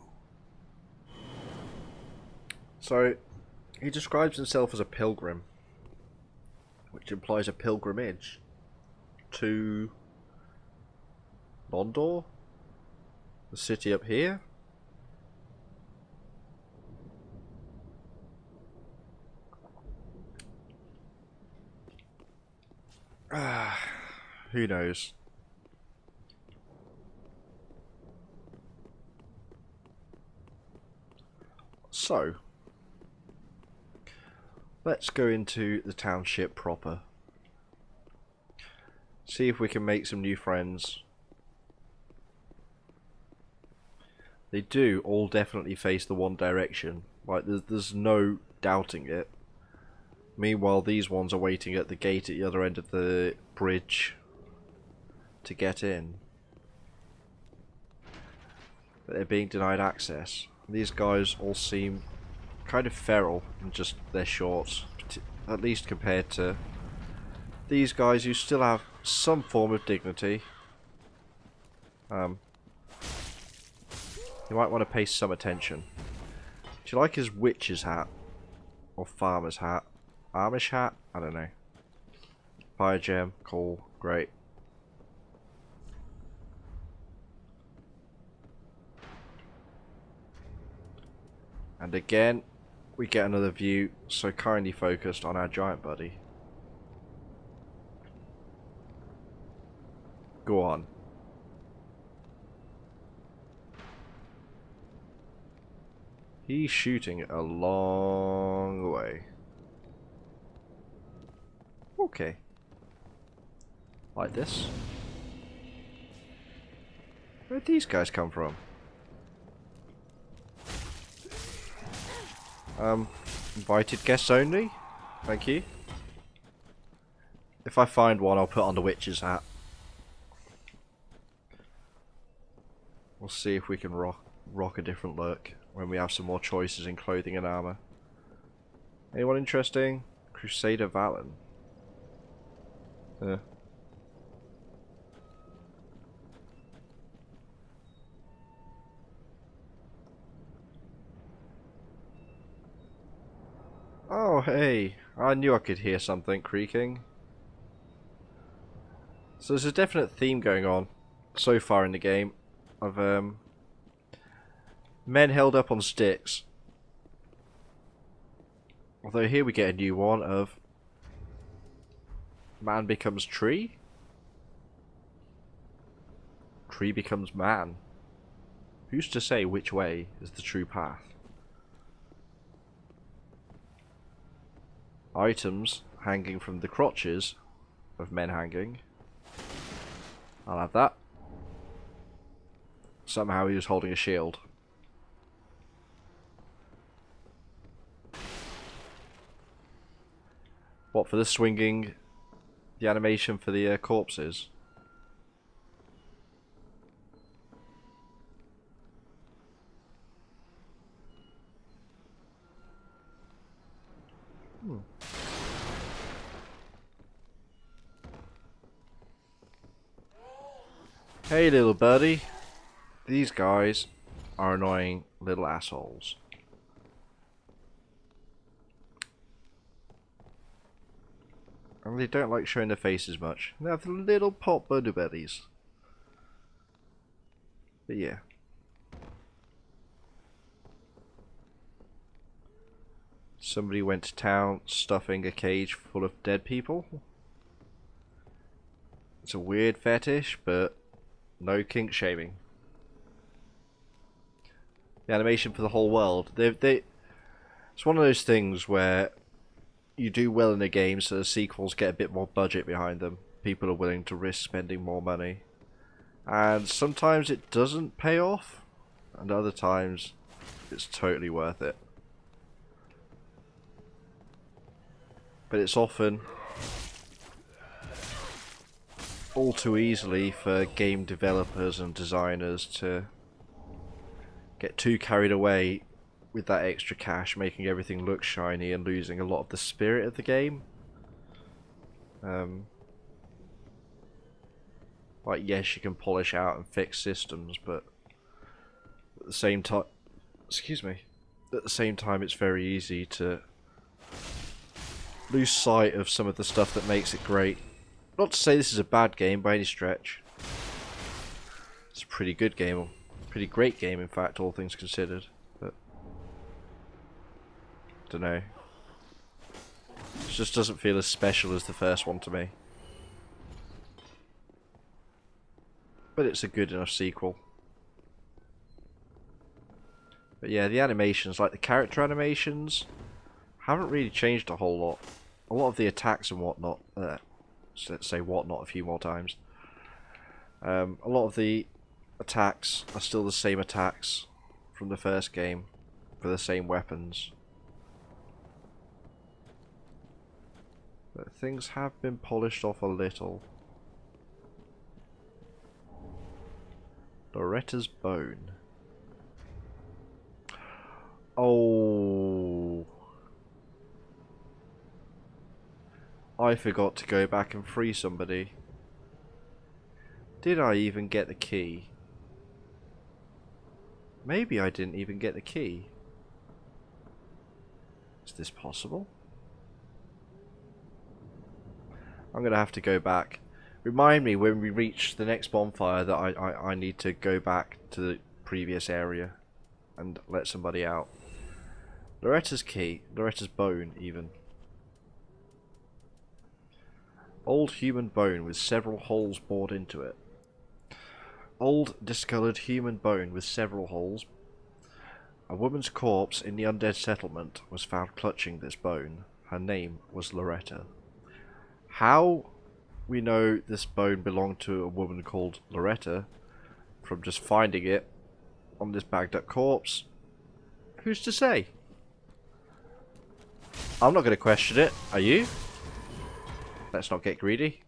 So, he describes himself as a pilgrim, which implies a pilgrimage to Londor? The city up here? Who knows? So, let's go into the township proper. See if we can make some new friends. They do all definitely face the one direction. Like, there's no doubting it. Meanwhile, these ones are waiting at the gate at the other end of the bridge to get in. But they're being denied access. These guys all seem kind of feral in just their shorts, at least compared to these guys who still have some form of dignity. You might want to pay some attention. Do you like his witch's hat? Or farmer's hat? Amish hat? I don't know. Fire gem, cool, great. And again, we get another view so kindly focused on our giant buddy. Go on. He's shooting a long way. Okay. Like this. Where'd these guys come from? Invited guests only? Thank you. If I find one, I'll put on the witch's hat. We'll see if we can rock a different look when we have some more choices in clothing and armor. Anyone interesting? Crusader Valen. Oh, hey. I knew I could hear something creaking. So there's a definite theme going on so far in the game of men held up on sticks. Although here we get a new one of man becomes tree? Tree becomes man. Who's to say which way is the true path? Items hanging from the crotches of men hanging. I'll have that. Somehow he was holding a shield. What, for the swinging, the animation for the corpses? Hey little buddy. These guys are annoying little assholes. And they don't like showing their faces much. They have the little pot buddies. But yeah. Somebody went to town stuffing a cage full of dead people. It's a weird fetish, but no kink shaming. The animation for the whole world. It's one of those things where you do well in a game, so the sequels get a bit more budget behind them. People are willing to risk spending more money. And sometimes it doesn't pay off, and other times it's totally worth it. But it's often all too easily for game developers and designers to get too carried away with that extra cash, making everything look shiny and losing a lot of the spirit of the game. Like, yes, you can polish out and fix systems, but at the same time, at the same time, it's very easy to lose sight of some of the stuff that makes it great. Not to say this is a bad game by any stretch. It's a pretty good game, pretty great game in fact, all things considered. But don't know. It just doesn't feel as special as the first one to me. But it's a good enough sequel. But yeah, the animations, like the character animations, haven't really changed a whole lot. A lot of the attacks and whatnot, so let's say whatnot a few more times. A lot of the attacks are still the same attacks from the first game, for the same weapons. But things have been polished off a little. Loretta's bone. Oh, I forgot to go back and free somebody. Did I even get the key? Maybe I didn't even get the key. Is this possible? I'm gonna have to go back. Remind me when we reach the next bonfire that I need to go back to the previous area and let somebody out. Loretta's key, Loretta's bone even. Old human bone with several holes bored into it. Old discoloured human bone with several holes. A woman's corpse in the undead settlement was found clutching this bone. Her name was Loretta. How we know this bone belonged to a woman called Loretta from just finding it on this bagged up corpse, who's to say? I'm not going to question it, are you? Let's not get greedy.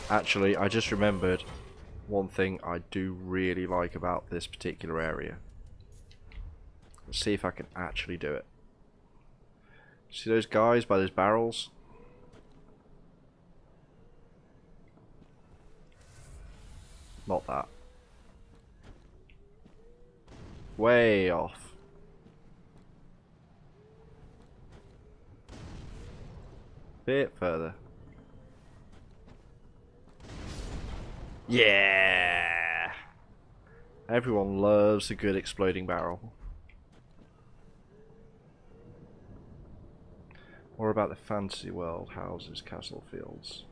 Actually, I just remembered one thing I do really like about this particular area. Let's see if I can actually do it. See those guys by those barrels? Not that. Way off. Bit further. Yeah! Everyone loves a good exploding barrel. More about the fantasy world, houses, castle fields.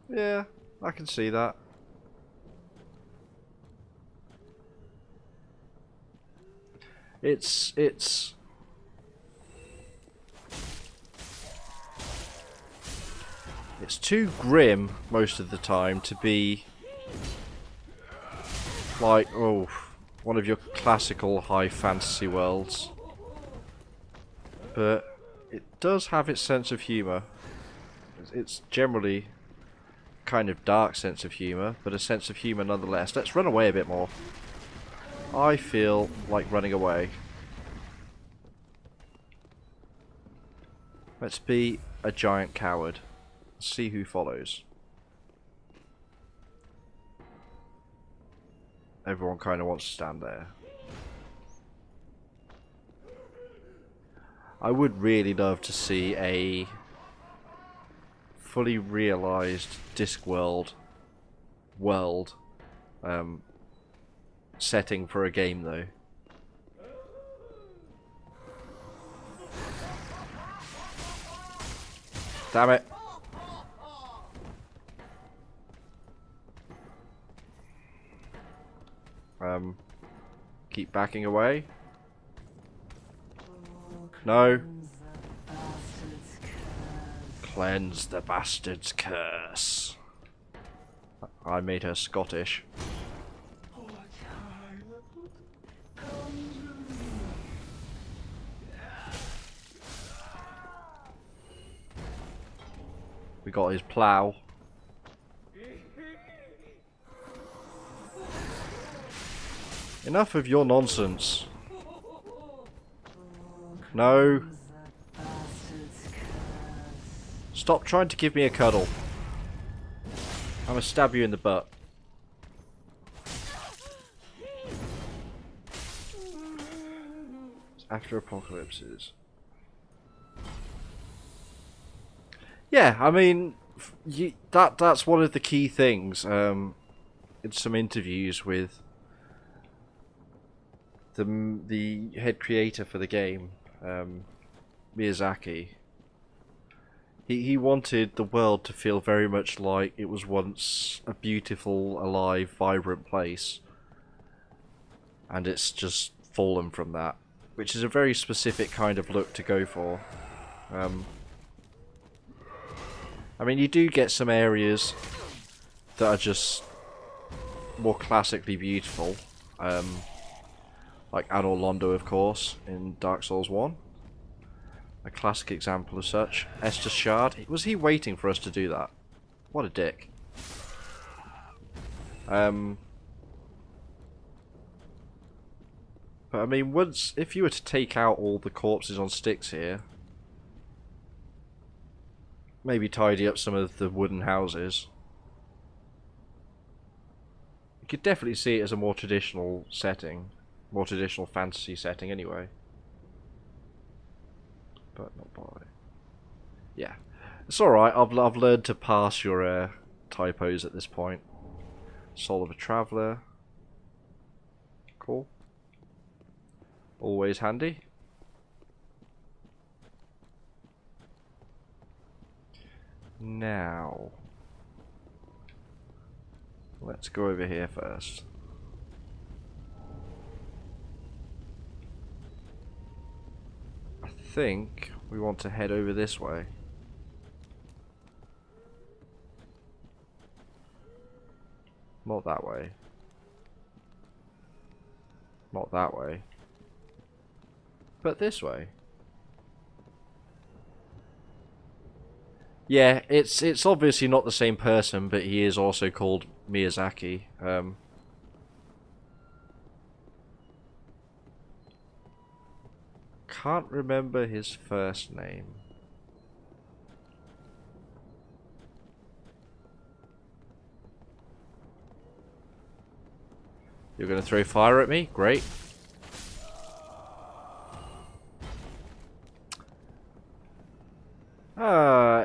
Yeah, I can see that. It's too grim most of the time to be like, oh, one of your classical high fantasy worlds. But it does have its sense of humour. It's generally kind of dark sense of humour, but a sense of humour nonetheless. Let's run away a bit more. I feel like running away. Let's be a giant coward. See who follows. Everyone kind of wants to stand there. I would really love to see a fully realised Discworld world setting for a game though. Damn it. Keep backing away. No. Cleanse the bastard's curse. I made her Scottish. We got his plough. Enough of your nonsense. No. Stop trying to give me a cuddle. I'm gonna stab you in the butt. After apocalypses. Yeah, I mean, that's one of the key things. In some interviews with the head creator for the game, Miyazaki, he wanted the world to feel very much like it was once a beautiful, alive, vibrant place, and it's just fallen from that, which is a very specific kind of look to go for. I mean, you do get some areas that are just more classically beautiful, like Anor Londo, of course, in Dark Souls 1. A classic example of such. Estus Shard. Was he waiting for us to do that? What a dick. But I mean, if you were to take out all the corpses on sticks here, maybe tidy up some of the wooden houses, you could definitely see it as a more traditional setting, more traditional fantasy setting anyway. But not by. Yeah, it's all right. I've learned to pass your typos at this point. Soul of a Traveller. Cool. Always handy. Now, let's go over here first. I think we want to head over this way. Not that way. Not that way. But this way. Yeah, it's obviously not the same person, but he is also called Miyazaki. Can't remember his first name. You're gonna throw fire at me? Great.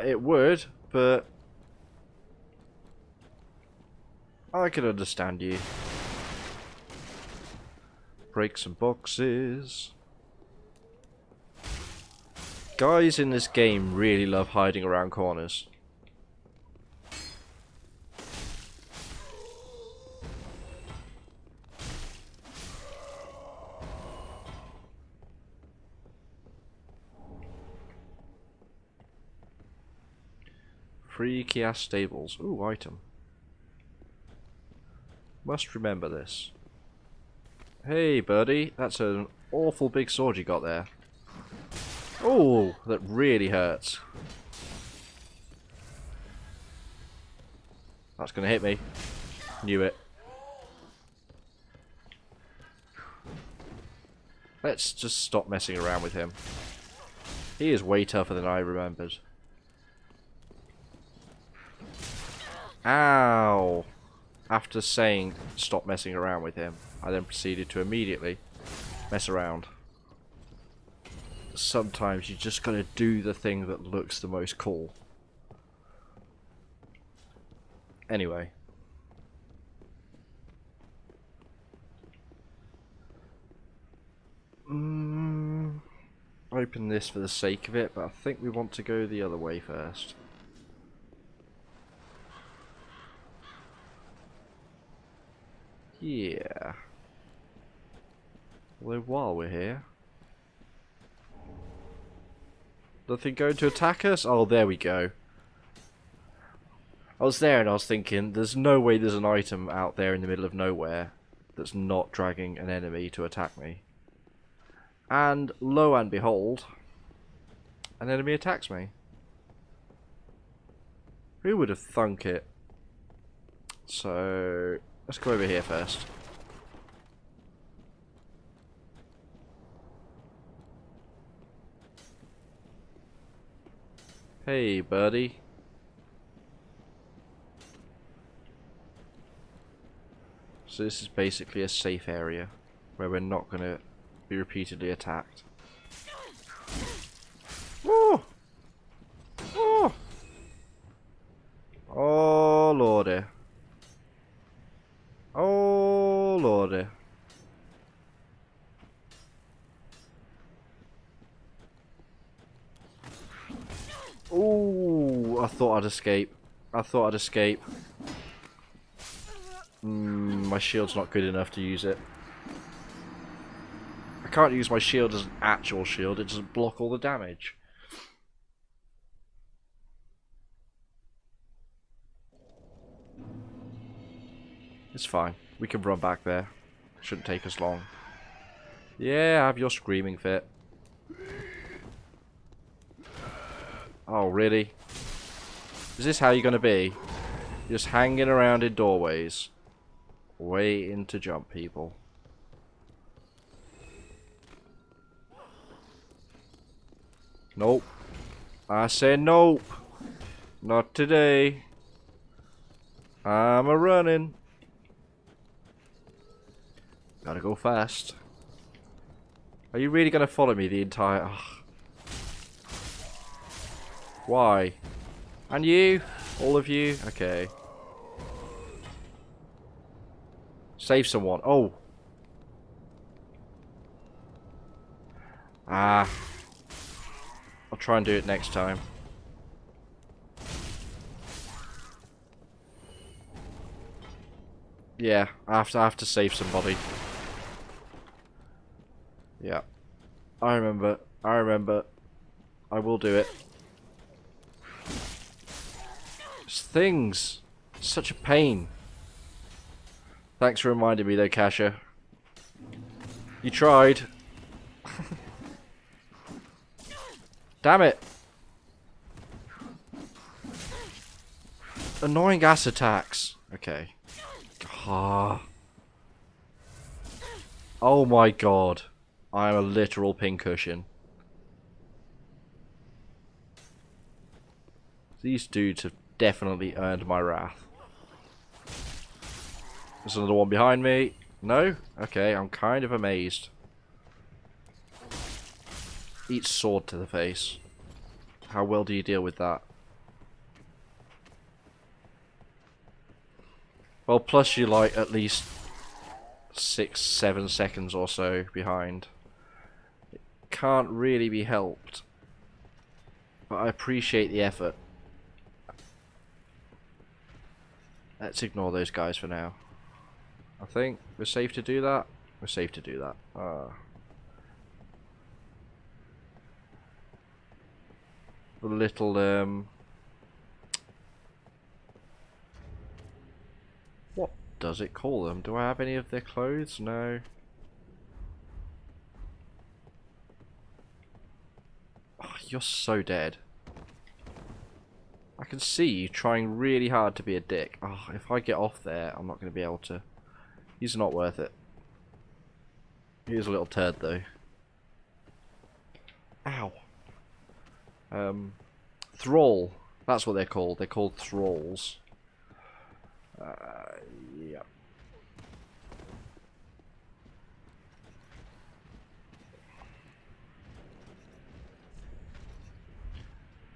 It would, but I can understand you. Break some boxes. Guys in this game really love hiding around corners. Free Kias Stables. Ooh, item. Must remember this. Hey, birdie. That's an awful big sword you got there. Oh, that really hurts. That's gonna hit me. Knew it. Let's just stop messing around with him. He is way tougher than I remembered. Ow! After saying stop messing around with him, I then proceeded to immediately mess around. Sometimes you just gotta do the thing that looks the most cool. Anyway. Open this for the sake of it, but I think we want to go the other way first. Yeah. Although while we're here, nothing going to attack us? Oh, there we go. I was there and I was thinking, there's no way there's an item out there in the middle of nowhere that's not dragging an enemy to attack me. And lo and behold, an enemy attacks me. Who would have thunk it? So let's go over here first. Hey, birdie. So this is basically a safe area where we're not going to be repeatedly attacked. Oh! Oh! lordy. Ooh, I thought I'd escape. I thought I'd escape. My shield's not good enough to use it. I can't use my shield as an actual shield, it doesn't block all the damage. It's fine. We can run back there. Shouldn't take us long. Yeah, have your screaming fit. Oh, really? Is this how you're going to be? Just hanging around in doorways. Waiting to jump people. Nope. I say nope. Not today. I'm a running. Gotta go fast. Are you really gonna follow me the entire... Ugh. Why? And you? All of you? Okay. Save someone. Oh. Ah. I'll try and do it next time. Yeah, I have to save somebody. Yeah. I remember. I remember. I will do it. It's things. It's such a pain. Thanks for reminding me though, Kasha. You tried. Damn it. Annoying gas attacks. Okay. Ah. Oh my god. I am a literal pincushion. These dudes have definitely earned my wrath. There's another one behind me. No? Okay, I'm kind of amazed. Eat sword to the face. How well do you deal with that? Well, plus you're like at least 6-7 seconds or so behind. It can't really be helped. But I appreciate the effort. Let's ignore those guys for now. I think we're safe to do that. We're safe to do that. The little what does it call them? Do I have any of their clothes? No. Oh, you're so dead. I can see you trying really hard to be a dick. Oh, if I get off there, I'm not going to be able to. He's not worth it. He's a little turd though. Ow. Thrall. That's what they're called. They're called thralls. Yeah.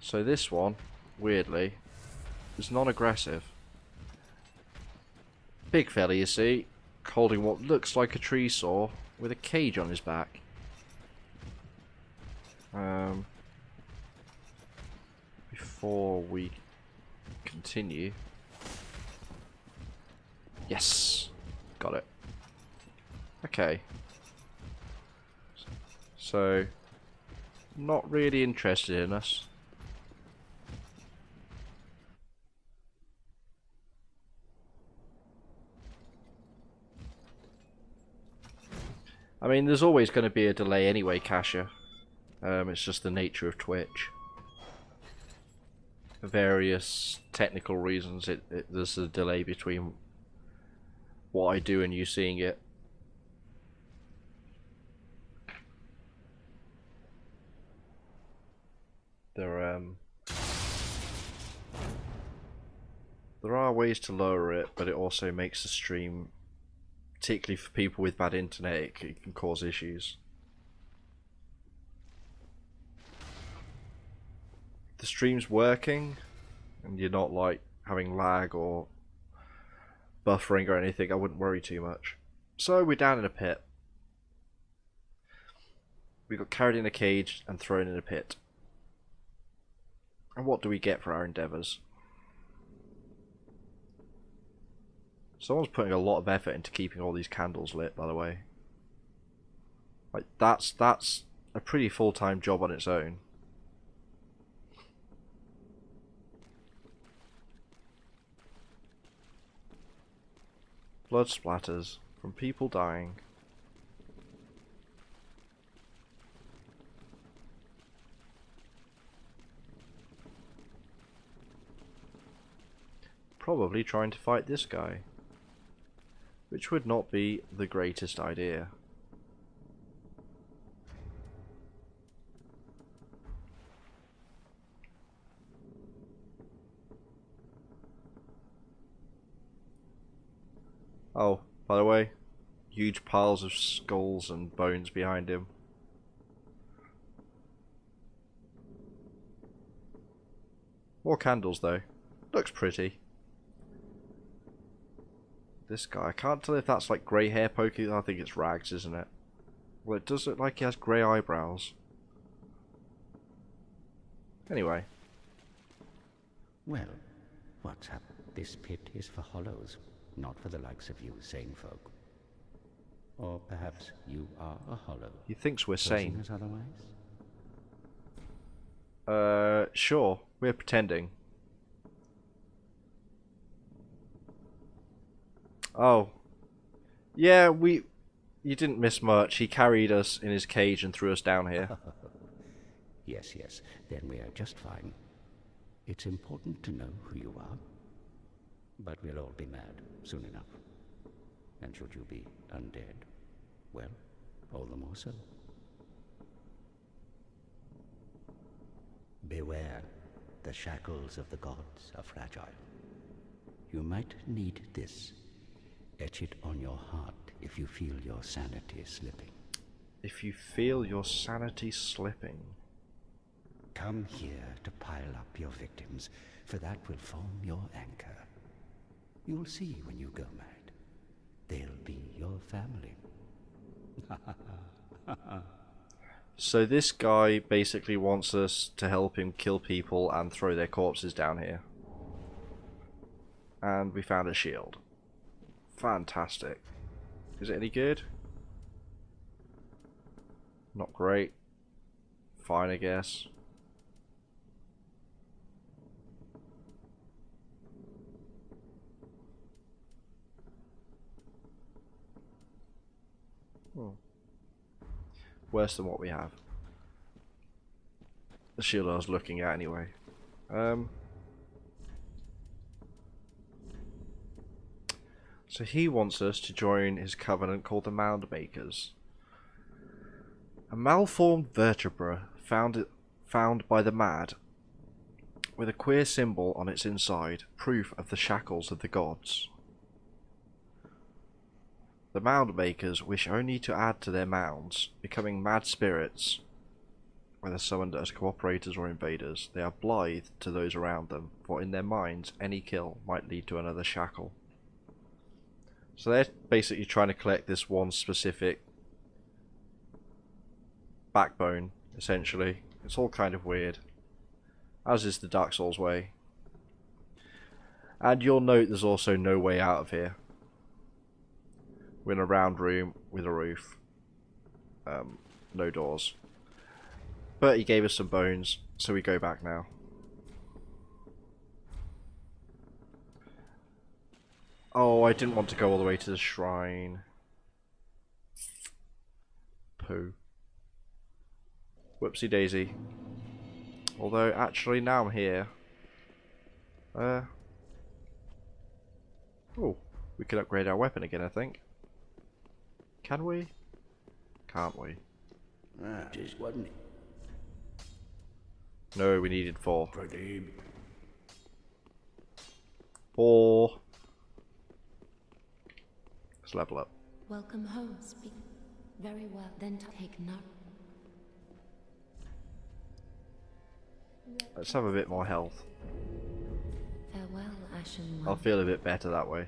So this one, weirdly, is non-aggressive. Big fella, you see, holding what looks like a tree saw with a cage on his back. Before we continue. Yes! Got it. Okay. So, not really interested in us. I mean, there's always going to be a delay anyway, Kasha. It's just the nature of Twitch. For various technical reasons, there's a delay between what I do and you seeing it. There are ways to lower it, but it also makes the stream, particularly for people with bad internet, it can cause issues. The stream's working and you're not like having lag or buffering or anything, I wouldn't worry too much. So we're down in a pit. We got carried in a cage and thrown in a pit. And what do we get for our endeavours? Someone's putting a lot of effort into keeping all these candles lit, by the way. Like, that's a pretty full-time job on its own. Blood splatters from people dying. Probably trying to fight this guy, which would not be the greatest idea. Oh, by the way, huge piles of skulls and bones behind him. More candles though. Looks pretty. This guy, I can't tell if that's like grey hair poking. I think it's rags, isn't it? Well, it does look like he has grey eyebrows. Anyway. Well, what's up? This pit is for hollows, not for the likes of you sane folk. Or perhaps you are a hollow. He thinks we're sane. Us otherwise? Sure. We're pretending. Oh. Yeah, you didn't miss much. He carried us in his cage and threw us down here. Yes, yes. Then we are just fine. It's important to know who you are. But we'll all be mad soon enough. And should you be undead, well, all the more so. Beware. The shackles of the gods are fragile. You might need this. Etch it on your heart if you feel your sanity slipping. If you feel your sanity slipping. Come here to pile up your victims, for that will form your anchor. You'll see when you go mad. They'll be your family. So this guy basically wants us to help him kill people and throw their corpses down here. And we found a shield. Fantastic. Is it any good? Not great. Fine, I guess. Worse than what we have. The shield I was looking at anyway. So he wants us to join his covenant called the Mound Makers. A malformed vertebra found by the mad, with a queer symbol on its inside, proof of the shackles of the gods. The Mound Makers wish only to add to their mounds, becoming mad spirits, whether summoned as cooperators or invaders. They are blithe to those around them, for in their minds any kill might lead to another shackle. So they're basically trying to collect this one specific backbone, essentially. It's all kind of weird, as is the Dark Souls way. And you'll note there's also no way out of here. We're in a round room with a roof. No doors. But he gave us some bones, so we go back now. Oh, I didn't want to go all the way to the shrine. Poo. Whoopsie daisy. Although, actually, now I'm here. Oh, we can upgrade our weapon again, I think. Can we? Can't we? Just wasn't it? No, we needed 4. Pretty. 4. Let's level up. Welcome home, speak. Very well, then take note. Let's have a bit more health. Farewell, Ashen One. I'll feel a bit better that way.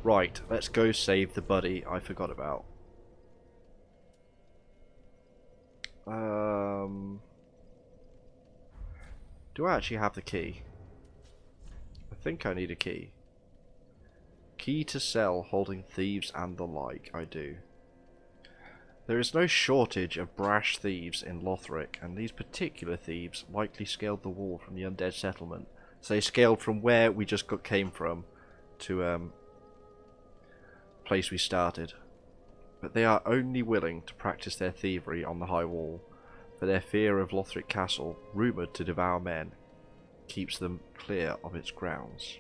Right, let's go save the buddy I forgot about. Do I actually have the key? I think I need a key. Key to cell holding thieves and the like. I do. There is no shortage of brash thieves in Lothric, and these particular thieves likely scaled the wall from the undead settlement. So they scaled from where we just came from to place we started. But they are only willing to practice their thievery on the high wall, for their fear of Lothric Castle, rumoured to devour men, keeps them clear of its grounds.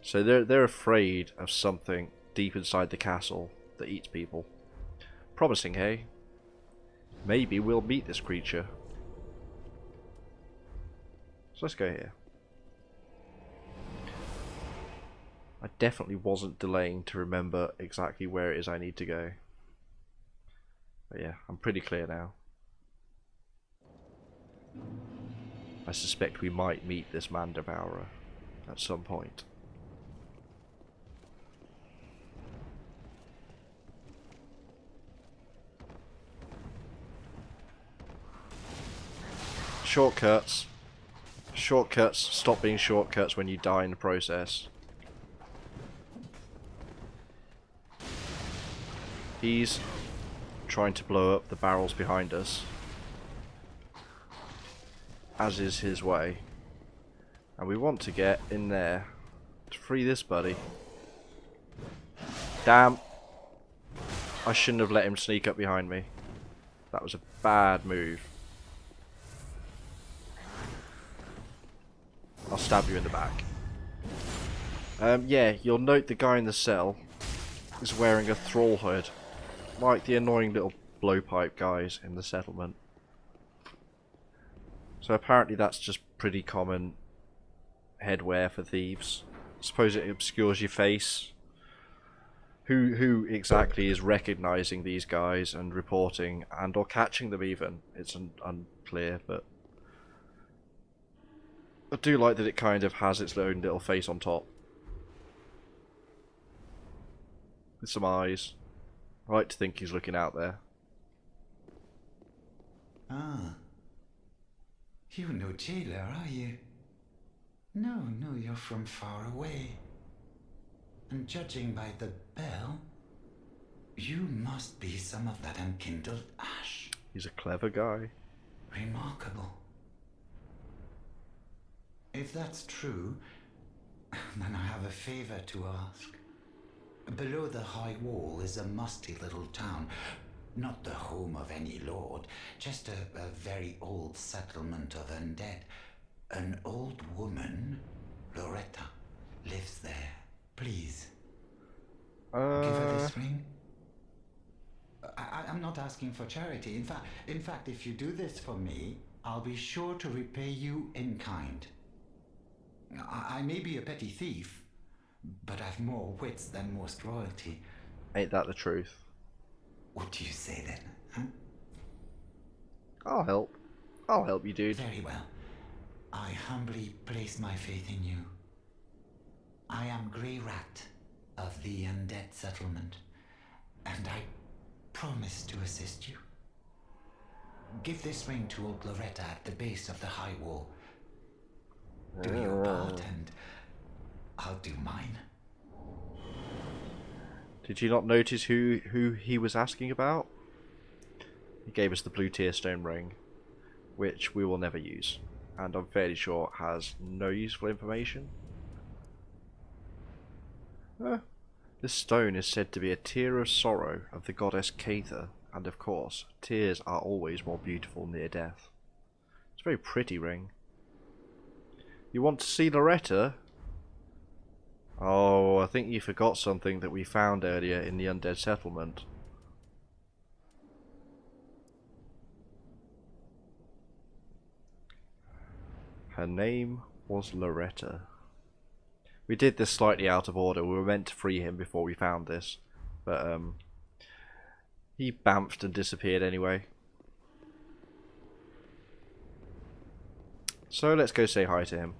So they're afraid of something deep inside the castle that eats people. Promising, hey? Maybe we'll meet this creature. So let's go here. I definitely wasn't delaying to remember exactly where it is I need to go. But yeah, I'm pretty clear now. I suspect we might meet this man devourer at some point. Shortcuts. Shortcuts stop being shortcuts when you die in the process. He's trying to blow up the barrels behind us, as is his way. And we want to get in there to free this buddy. Damn. I shouldn't have let him sneak up behind me. That was a bad move. I'll stab you in the back. Yeah, you'll note the guy in the cell is wearing a thrall hood, like the annoying little blowpipe guys in the settlement. So apparently that's just pretty common headwear for thieves. Suppose it obscures your face. Who exactly is recognizing these guys and reporting and or catching them even? It's unclear, but I do like that it kind of has its own little face on top. With some eyes. I like to think he's looking out there. Ah. You're no jailer, are you? No, you're from far away. And judging by the bell, you must be some of that unkindled ash. He's a clever guy. Remarkable. If that's true, then I have a favor to ask. Below the high wall is a musty little town. Not the home of any lord, just a very old settlement of undead. An old woman, Loretta, lives there. Please, give her this ring. I'm not asking for charity. In fact, if you do this for me, I'll be sure to repay you in kind. I may be a petty thief, but I've more wits than most royalty. Ain't that the truth? What do you say then, huh? I'll help. I'll help you, dude. Very well. I humbly place my faith in you. I am Grey Rat of the Undead Settlement, and I promise to assist you. Give this ring to old Loretta at the base of the high wall. Do your part, and I'll do mine. Did you not notice who he was asking about? He gave us the blue tearstone ring, which we will never use, and I'm fairly sure has no useful information. This stone is said to be a tear of sorrow of the goddess Cather, and of course, tears are always more beautiful near death. It's a very pretty ring. You want to see Loretta? Oh, I think you forgot something that we found earlier in the undead settlement. Her name was Loretta. We did this slightly out of order. We were meant to free him before we found this, but he bamfed and disappeared anyway. So let's go say hi to him.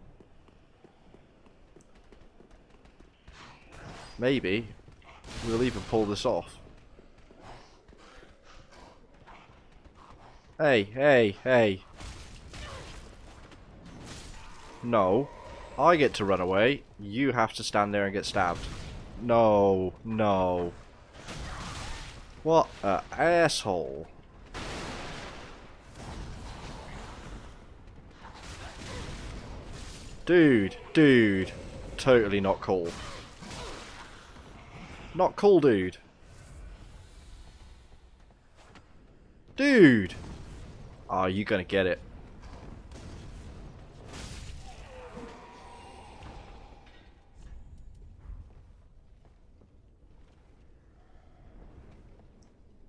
maybe we'll even pull this off. Hey, hey, hey. No. I get to run away. You have to stand there and get stabbed. No, no. What a asshole. Dude. Totally not cool. Not cool, dude. Dude! Oh, you gonna get it.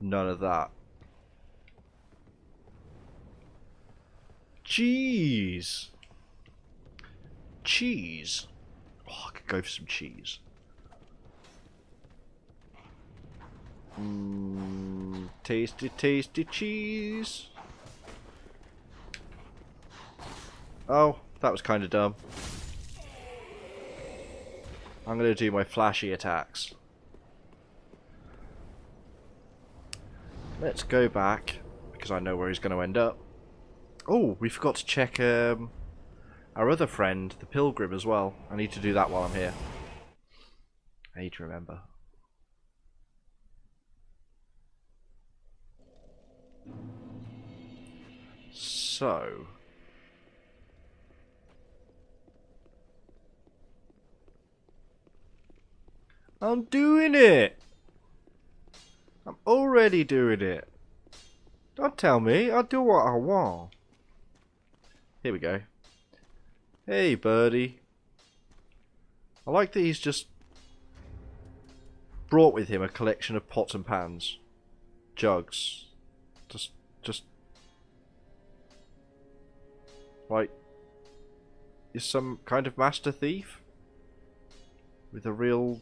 None of that. Cheese! Cheese! Oh, I could go for some cheese. Tasty, tasty cheese. Oh, that was kind of dumb. I'm going to do my flashy attacks. Let's go back, because I know where he's going to end up. Oh, we forgot to check our other friend, the Pilgrim, as well. I need to do that while I'm here. I need to remember. So... I'm doing it! I'm already doing it. Don't tell me, I'll do what I want. Here we go. Hey, birdie. I like that he's just brought with him a collection of pots and pans. Jugs. Just... Like... Is some kind of master thief? With a real...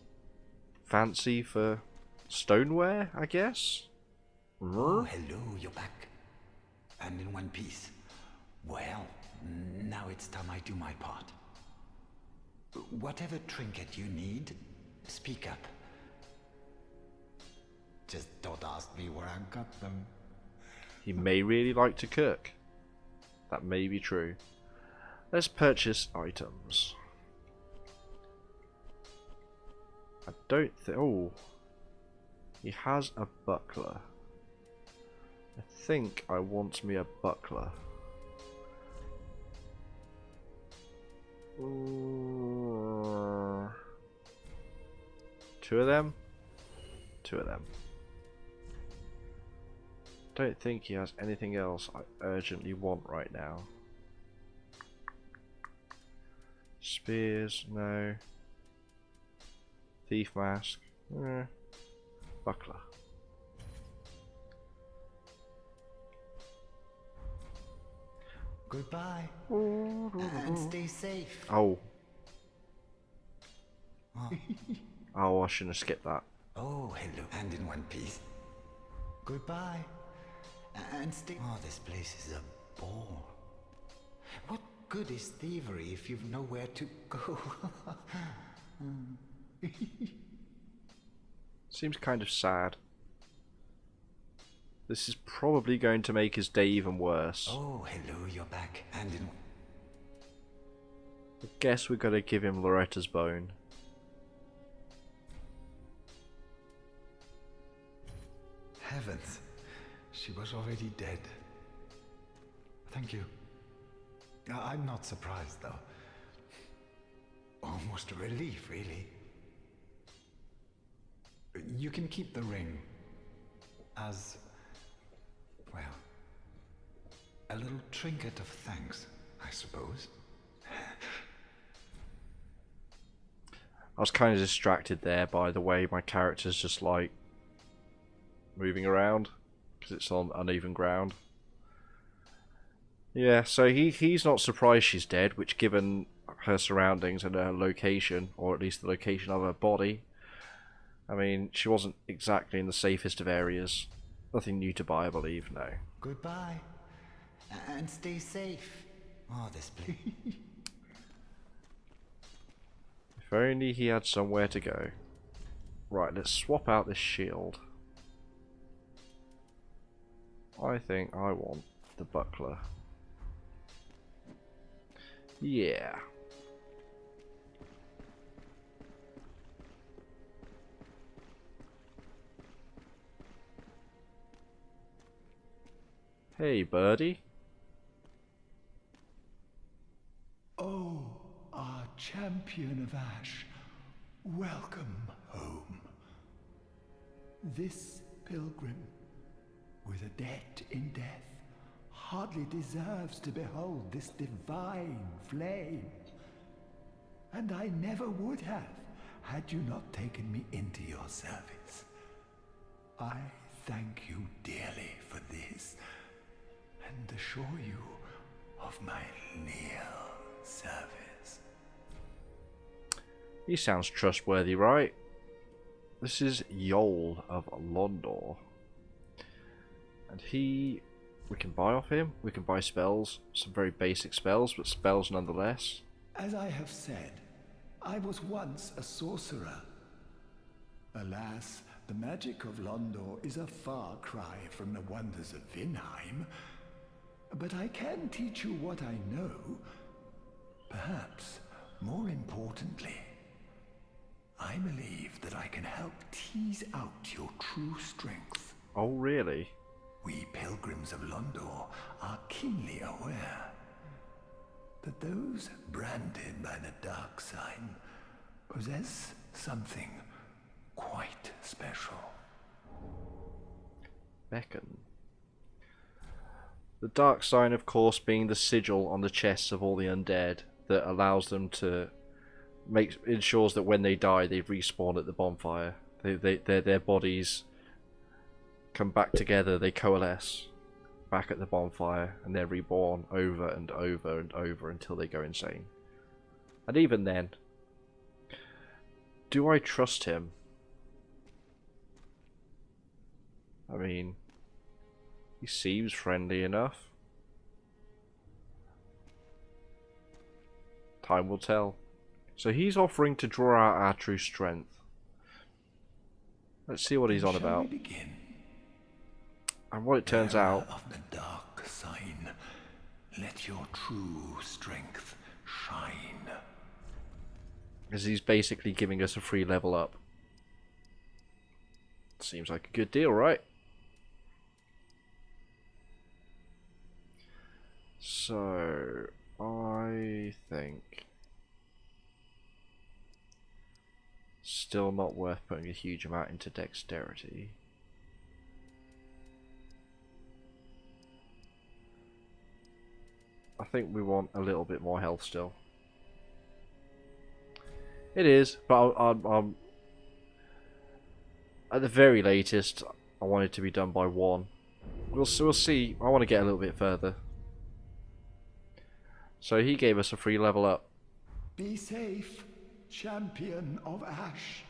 fancy for stoneware, I guess? Oh, hello, you're back. And in one piece. Well, now it's time I do my part. Whatever trinket you need, speak up. Just don't ask me where I got them. He may really like to cook. That may be true. Let's purchase items. I don't think... Oh. He has a buckler. I think I want me a buckler. Two of them? Two of them. Don't think he has anything else I urgently want right now. Spears, no. Thief mask, buckler. Goodbye. And stay safe. Oh. Oh, I shouldn't have skipped that. Oh, hello. And in one piece. Goodbye. And stay... Oh, this place is a bore. What good is thievery if you've nowhere to go? Seems kind of sad. This is probably going to make his day even worse. Oh, hello, you're back. And in... I guess we're gonna give him Loretta's bone. Heavens. She was already dead. Thank you. I'm not surprised, though. Almost a relief, really. You can keep the ring as, well, a little trinket of thanks, I suppose. I was kind of distracted there by the way my character's just like moving around because it's on uneven ground. Yeah, so he's not surprised she's dead, which given her surroundings and her location, or at least the location of her body, I mean, she wasn't exactly in the safest of areas. Nothing new to buy, I believe, no. Goodbye. And stay safe. Oh, this place. If only he had somewhere to go. Right, let's swap out this shield. I think I want the buckler. Yeah. Hey, birdie. Oh, our champion of Ash, welcome home. This pilgrim, with a debt in death, hardly deserves to behold this divine flame. And I never would have, had you not taken me into your service. I thank you dearly for this, and assure you of my leal service. He sounds trustworthy, right? This is Yol of Londor. And we can buy off him. We can buy spells. Some very basic spells, but spells nonetheless. As I have said, I was once a sorcerer. Alas, the magic of Londor is a far cry from the wonders of Vinheim. But I can teach you what I know. Perhaps, more importantly, I believe that I can help tease out your true strength. Oh, really? We pilgrims of Londor are keenly aware that those branded by the dark sign possess something quite special. Beckon. The dark sign, of course, being the sigil on the chests of all the undead that allows them to ensures that when they die, they respawn at the bonfire. Their bodies come back together, they coalesce back at the bonfire, and they're reborn over and over and over until they go insane. And even then, do I trust him? I mean, he seems friendly enough. Time will tell. So he's offering to draw out our true strength. Let's see what he's on about. We begin? And what it turns out, of the dark sign, let your true strength shine. is he's basically giving us a free level up. Seems like a good deal, right? So, I think still not worth putting a huge amount into dexterity. I think we want a little bit more health still. It is, but I'm at the very latest, I want it to be done by 1. We'll see. I want to get a little bit further. So he gave us a free level up. Be safe, champion of Ash.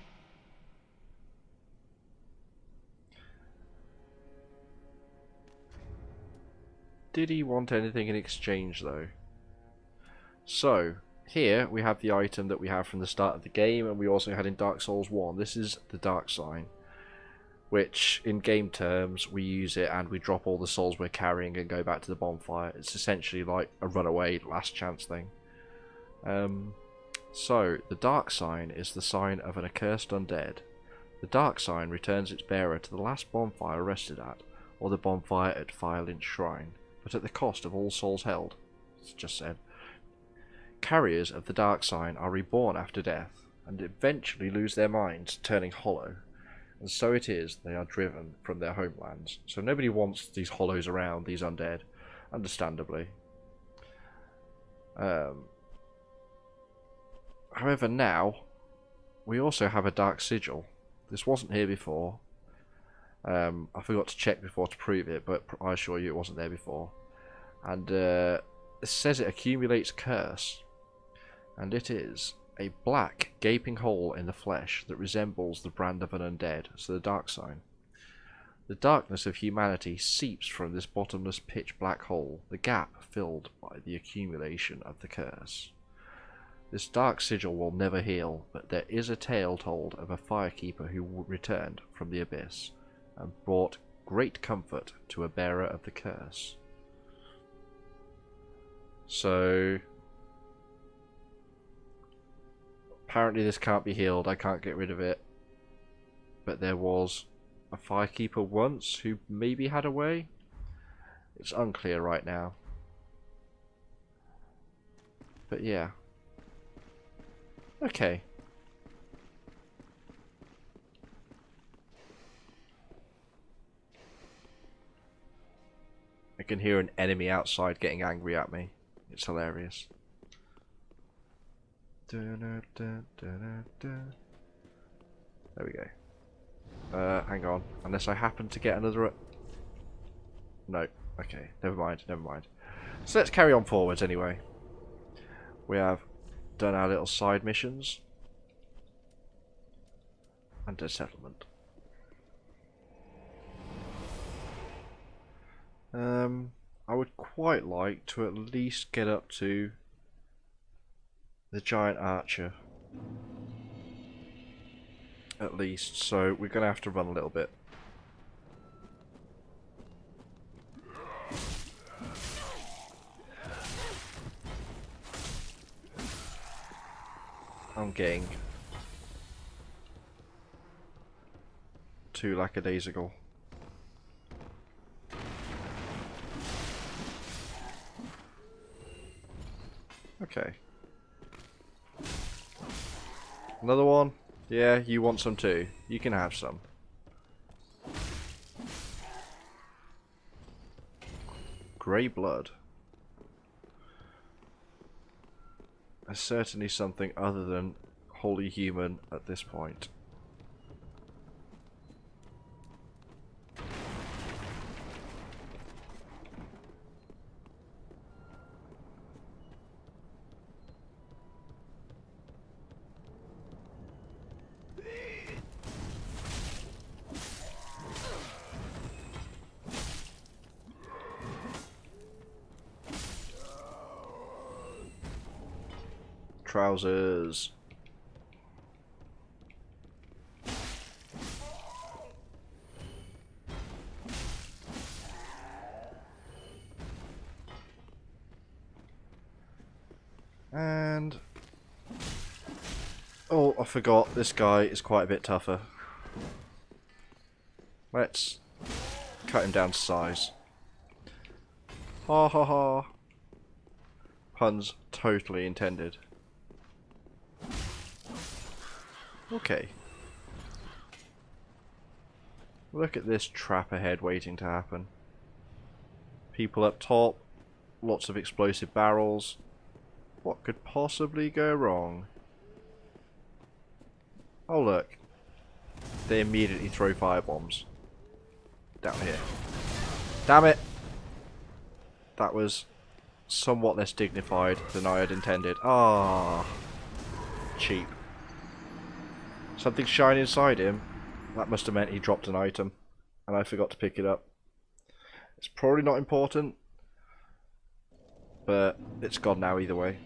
Did he want anything in exchange though? So, here we have the item that we have from the start of the game, and we also had in Dark Souls 1. This is the Dark Sign, which in game terms we use it and we drop all the souls we're carrying and go back to the bonfire. It's essentially like a runaway last chance thing. So, the Dark Sign is the sign of an accursed undead. The Dark Sign returns its bearer to the last bonfire rested at, or the bonfire at Firelynch Shrine, but at the cost of all souls held. It's just said. Carriers of the Dark Sign are reborn after death, and eventually lose their minds, turning hollow. And so it is, they are driven from their homelands. So nobody wants these hollows around, these undead, understandably. However, now, we also have a Dark Sigil. This wasn't here before. I forgot to check before to prove it, but I assure you it wasn't there before. And it says it accumulates curse. And it is a black, gaping hole in the flesh that resembles the brand of an undead, so the Dark Sign. The darkness of humanity seeps from this bottomless pitch black hole, the gap filled by the accumulation of the curse. This dark sigil will never heal, but there is a tale told of a firekeeper who returned from the abyss and brought great comfort to a bearer of the curse. So apparently this can't be healed, I can't get rid of it. But there was a firekeeper once who maybe had a way? It's unclear right now. But yeah. Okay. I can hear an enemy outside getting angry at me. It's hilarious. There we go. Hang on. Unless I happen to get another... No. Okay. Never mind. Never mind. So let's carry on forwards anyway. We have done our little side missions. And a settlement. I would quite like to at least get up to the giant archer. At least, so we're going to have to run a little bit. I'm getting too lackadaisical. Okay. Another one? Yeah, you want some too. You can have some. Grey blood. There's certainly something other than wholly human at this point. Trousers. And oh, I forgot, this guy is quite a bit tougher. Let's cut him down to size. Ha ha ha. Puns totally intended. Okay. Look at this trap ahead waiting to happen. People up top, lots of explosive barrels. What could possibly go wrong? Oh look. They immediately throw firebombs. Down here. Damn it! That was somewhat less dignified than I had intended. Ah, cheap. Something shiny inside him. That must have meant he dropped an item and I forgot to pick it up. It's probably not important, but it's gone now either way.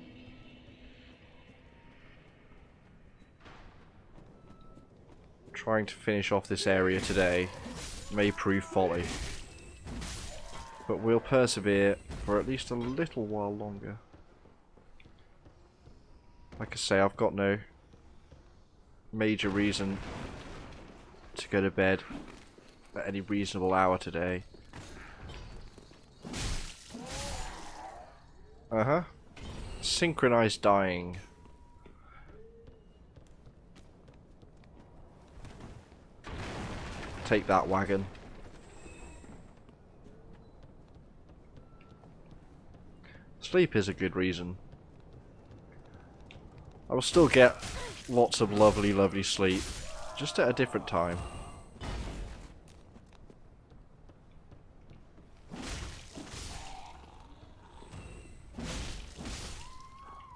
Trying to finish off this area today may prove folly, but we'll persevere for at least a little while longer. Like I say, I've got no major reason to go to bed at any reasonable hour today. Synchronized dying. Take that, wagon. Sleep is a good reason. I will still get lots of lovely, lovely sleep, just at a different time.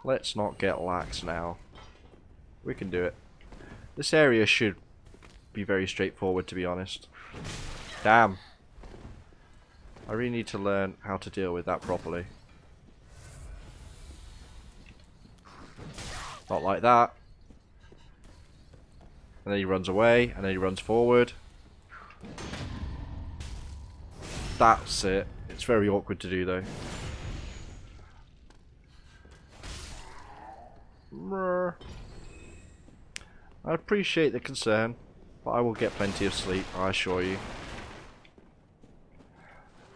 Let's not get lax now. We can do it. This area should be very straightforward, to be honest. Damn. I really need to learn how to deal with that properly. Not like that. And then he runs away, and then he runs forward. That's it. It's very awkward to do though. I appreciate the concern, but I will get plenty of sleep, I assure you.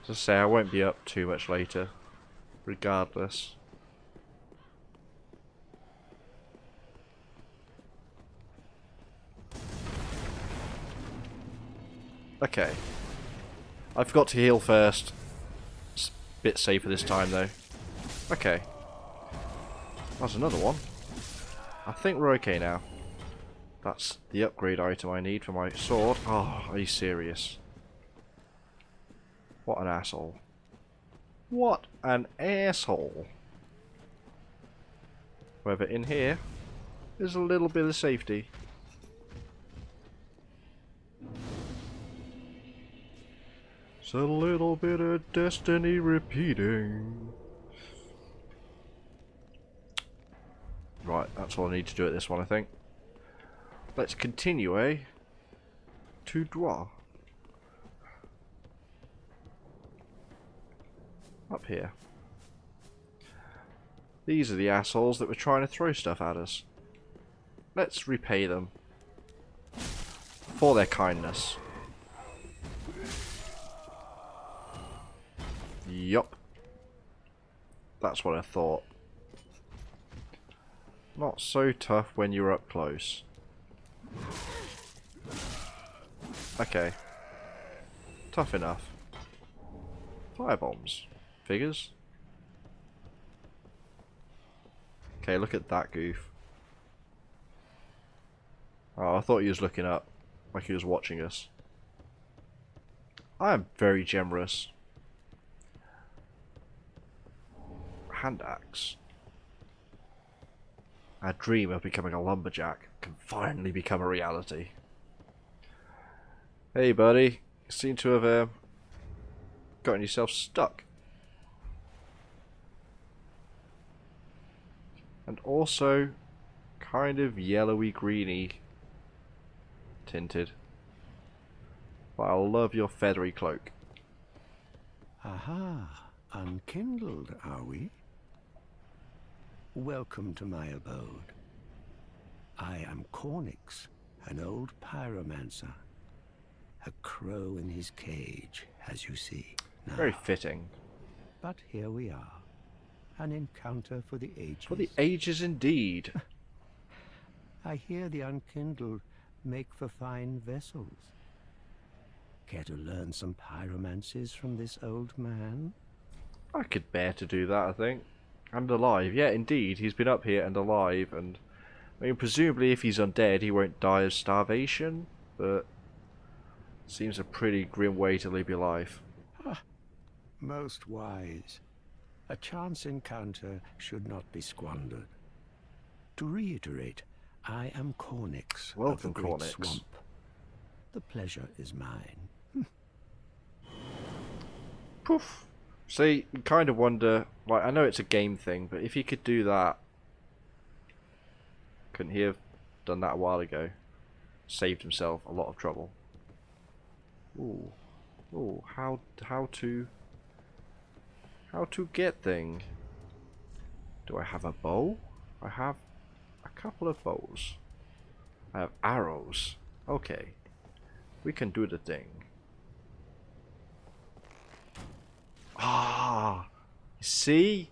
As I say, I won't be up too much later, regardless. Okay. I forgot to heal first. It's a bit safer this time though. Okay. That's another one. I think we're okay now. That's the upgrade item I need for my sword. Oh, are you serious? What an asshole. What an asshole. However, in here, there's a little bit of safety. It's a little bit of destiny repeating. Right, that's all I need to do at this one, I think. Let's continue, to draw. Up here. These are the assholes that were trying to throw stuff at us. Let's repay them for their kindness. Yup. That's what I thought. Not so tough when you're up close. Okay. Tough enough. Firebombs. Figures. Okay, look at that goof. Oh, I thought he was looking up. Like he was watching us. I am very generous. Hand axe. Our dream of becoming a lumberjack can finally become a reality. Hey buddy, you seem to have gotten yourself stuck. And also kind of yellowy greeny tinted. But I love your feathery cloak. Aha, unkindled, are we? Welcome to my abode. I am Cornix, an old pyromancer. A crow in his cage, as you see. Now. Very fitting. But here we are. An encounter for the ages. For the ages indeed. I hear the unkindled make for fine vessels. Care to learn some pyromancies from this old man? I could bear to do that, I think. And alive. Yeah, indeed. He's been up here and alive. And I mean, presumably if he's undead, he won't die of starvation. But seems a pretty grim way to live your life. Most wise. A chance encounter should not be squandered. To reiterate, I am Cornix. Welcome, of the Great Cornix. Swamp. The pleasure is mine. Poof. See, you kind of wonder, like, I know it's a game thing, but if he could do that, couldn't he have done that a while ago? Saved himself a lot of trouble. Ooh. Ooh, how to get thing? Do I have a bow? I have a couple of bows. I have arrows. Okay. We can do the thing. Ah, see?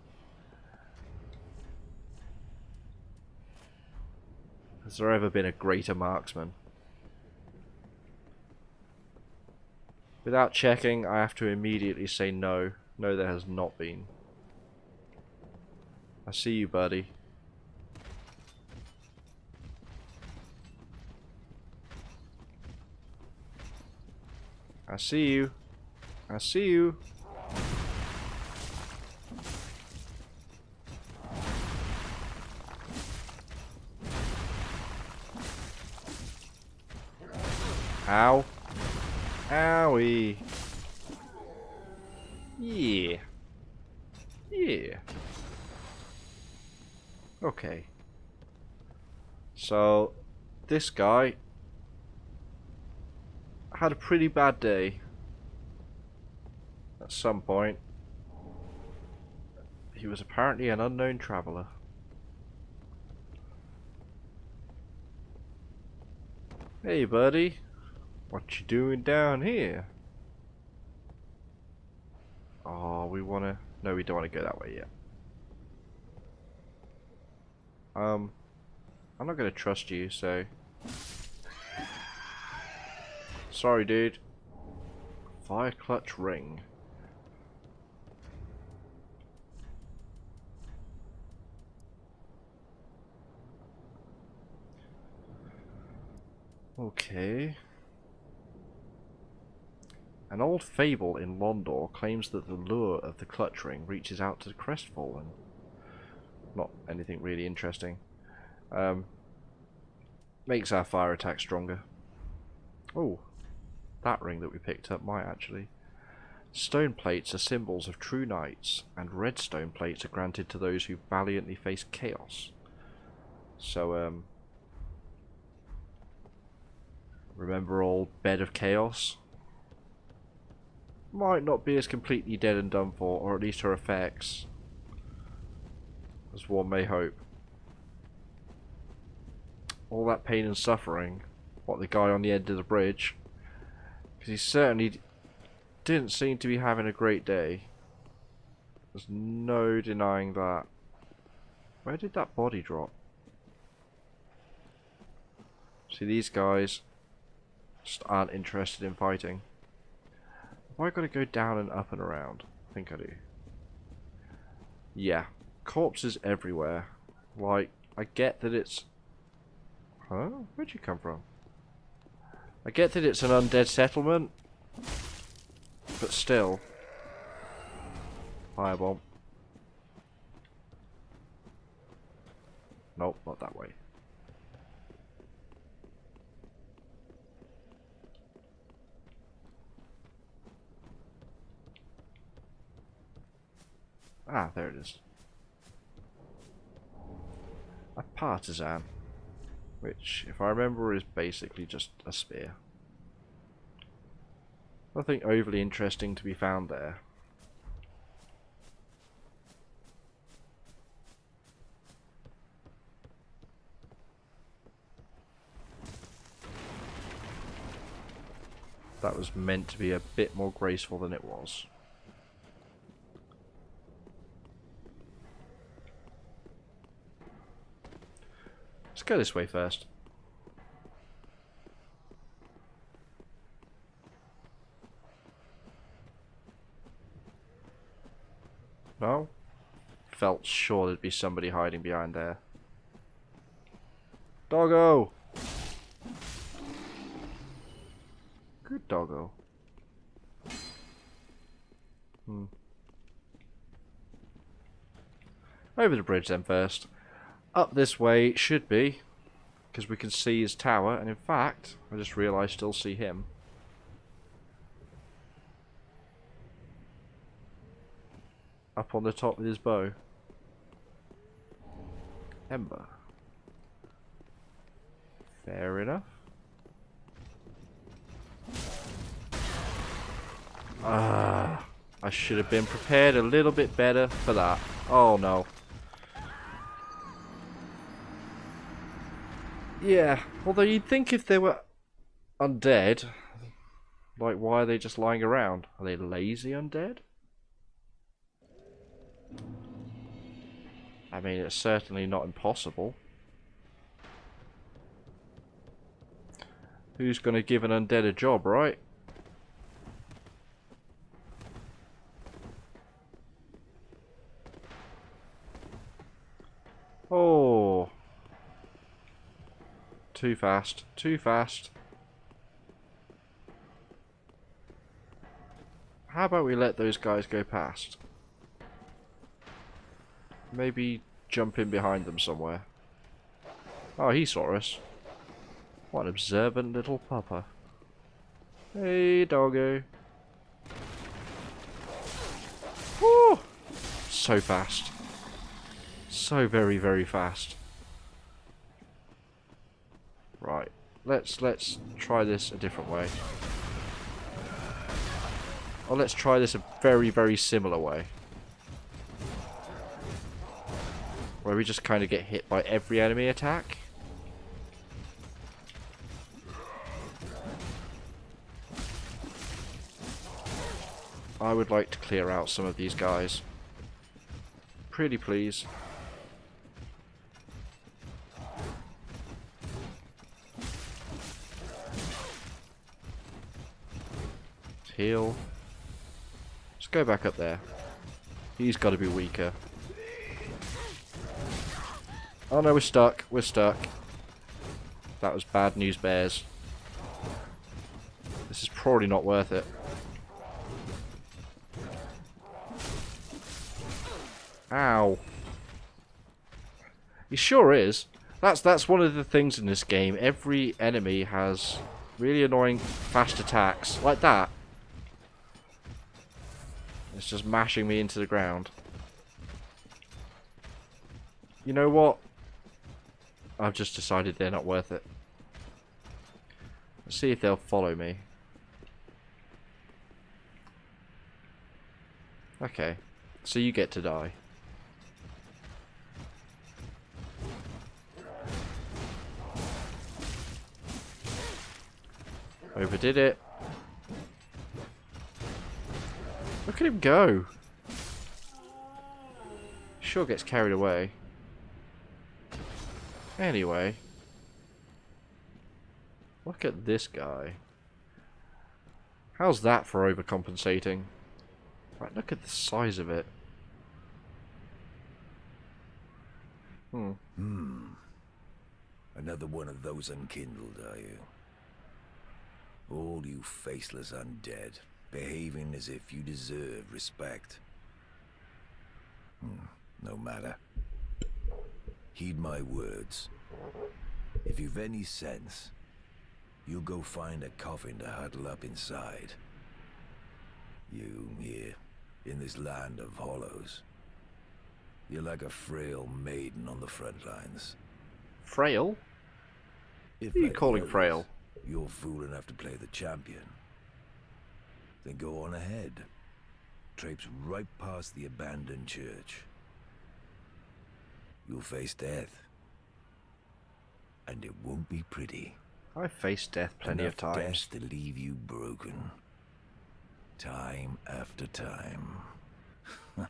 Has there ever been a greater marksman? Without checking, I have to immediately say no. No, there has not been. I see you, buddy. I see you. I see you. Ow. Owie. Yeah. Yeah. Okay. So, this guy had a pretty bad day. At some point, he was apparently an unknown traveller. Hey buddy, what you doing down here? Oh, we wanna... No, we don't want to go that way yet. I'm not gonna trust you, so... Sorry, dude. Fire clutch ring. Okay. An old fable in Londor claims that the lure of the clutch ring reaches out to the crestfallen. Not anything really interesting. Makes our fire attack stronger. Oh, that ring that we picked up might actually. Stone plates are symbols of true knights, and red stone plates are granted to those who valiantly face chaos. So, remember old Bed of Chaos? Might not be as completely dead and done for, or at least her effects, as one may hope. All that pain and suffering, what, the guy on the end of the bridge? Because he certainly didn't seem to be having a great day. There's no denying that. Where did that body drop? See, these guys just aren't interested in fighting. Have I got to go down and up and around? I think I do. Yeah. Corpses everywhere. Like, I get that it's... Huh? Where'd you come from? I get that it's an undead settlement. But still. Firebomb. Nope, not that way. Ah, there it is. A partisan, which, if I remember, is basically just a spear. Nothing overly interesting to be found there. That was meant to be a bit more graceful than it was. Let's go this way first. No? Felt sure there'd be somebody hiding behind there. Doggo! Good doggo. Over the bridge then first. Up this way should be, because we can see his tower, and in fact, I just realised I still see him. Up on the top with his bow. Ember. Fair enough. Ah, I should have been prepared a little bit better for that. Oh no. Yeah, although you'd think if they were undead, like, why are they just lying around? Are they lazy undead? I mean, it's certainly not impossible. Who's going to give an undead a job, right? Oh. Too fast. Too fast. How about we let those guys go past? Maybe jump in behind them somewhere. Oh, he saw us. What an observant little pupper. Hey, doggo. Woo! So fast. So very, very fast. Right. Let's try this a different way. Or let's try this a very, very similar way. Where we just kind of get hit by every enemy attack. I would like to clear out some of these guys. Pretty please. Heal. Let's go back up there. He's got to be weaker. Oh no, we're stuck. We're stuck. That was bad news, bears. This is probably not worth it. Ow. He sure is. That's one of the things in this game. Every enemy has really annoying fast attacks. Like that. It's just mashing me into the ground. You know what? I've just decided they're not worth it. Let's see if they'll follow me. Okay. So you get to die. Overdid it. Look at him go. Sure gets carried away. Anyway. Look at this guy. How's that for overcompensating? Right, look at the size of it. Another one of those unkindled, are you? All you faceless undead, behaving as if you deserve respect. No matter. Heed my words. If you've any sense, you'll go find a coffin to huddle up inside. You, here, in this land of hollows. You're like a frail maiden on the front lines. Frail? If, Who are you like calling others, frail? You're fool enough to play the champion. Then go on ahead. Traipse right past the abandoned church. You'll face death. And it won't be pretty. I've faced death plenty of Enough times. death to leave you broken. Time after time. Yeah.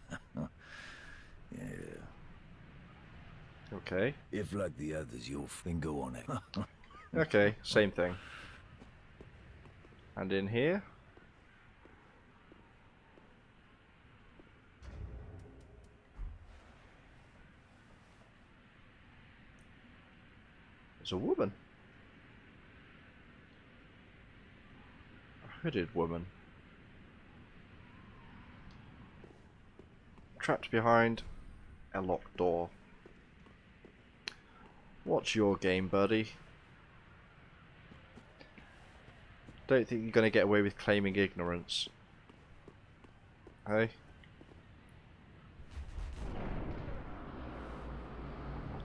Okay. If like the others, you'll then go on it. Okay, same thing. And in here? There's a woman. A hooded woman. Trapped behind a locked door. What's your game, buddy? Don't think you're going to get away with claiming ignorance. Hey?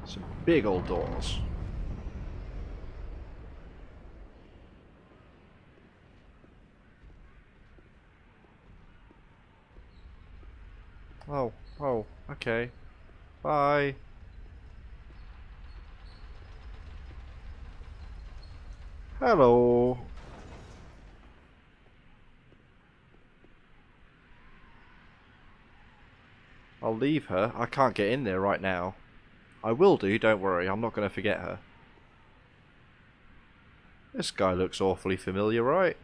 Some big old doors. Oh, okay. Bye. Hello. I'll leave her. I can't get in there right now. I will do, don't worry. I'm not going to forget her. This guy looks awfully familiar, right?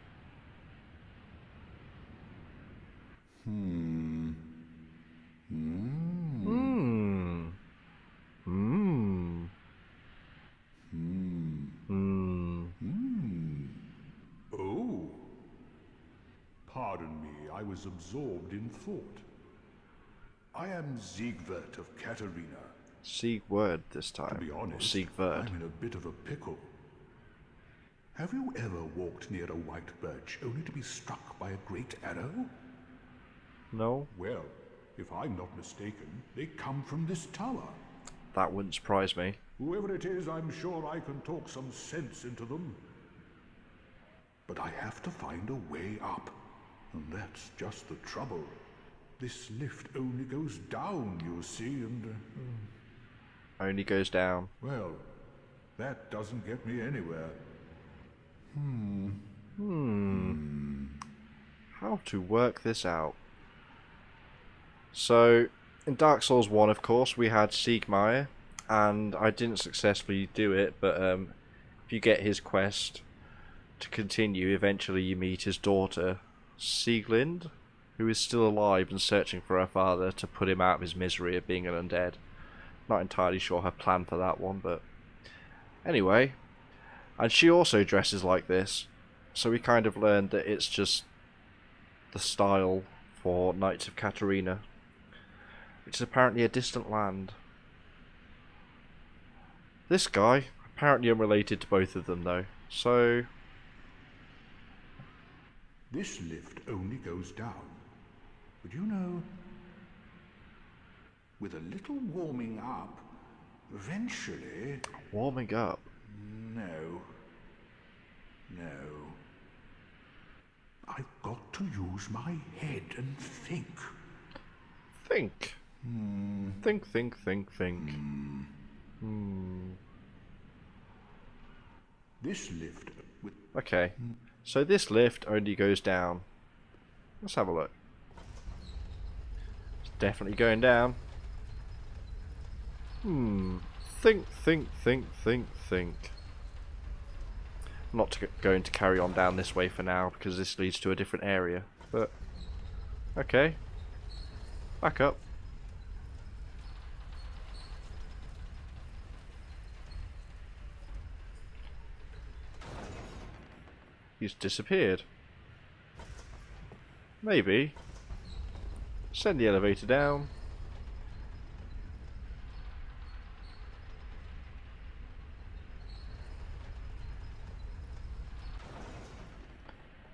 Oh. Pardon me, I was absorbed in thought. I am Siegward of Katarina. Siegward this time. To be honest, Siegward. I'm in a bit of a pickle. Have you ever walked near a white birch only to be struck by a great arrow? No? Well, if I'm not mistaken, they come from this tower. That wouldn't surprise me. Whoever it is, I'm sure I can talk some sense into them. But I have to find a way up, and that's just the trouble. This lift only goes down, you see, and... Only goes down. well, that doesn't get me anywhere. How to work this out? So, in Dark Souls 1, of course, we had Siegmeyer, and I didn't successfully do it, but if you get his quest to continue, eventually you meet his daughter, Sieglind, who is still alive and searching for her father to put him out of his misery of being an undead. Not entirely sure her plan for that one, but anyway. And she also dresses like this, so we kind of learned that it's just the style for Knights of Catarina, which is apparently a distant land. This guy, apparently unrelated to both of them though, so... This lift only goes down. But you know, with a little warming up, eventually... Warming up? No. I've got to use my head and think. Think. Think. This lift with... Okay, so this lift only goes down. Let's have a look. It's definitely going down. Think. I'm not going to carry on down this way for now because this leads to a different area. But okay, back up. He's disappeared. Maybe send the elevator down.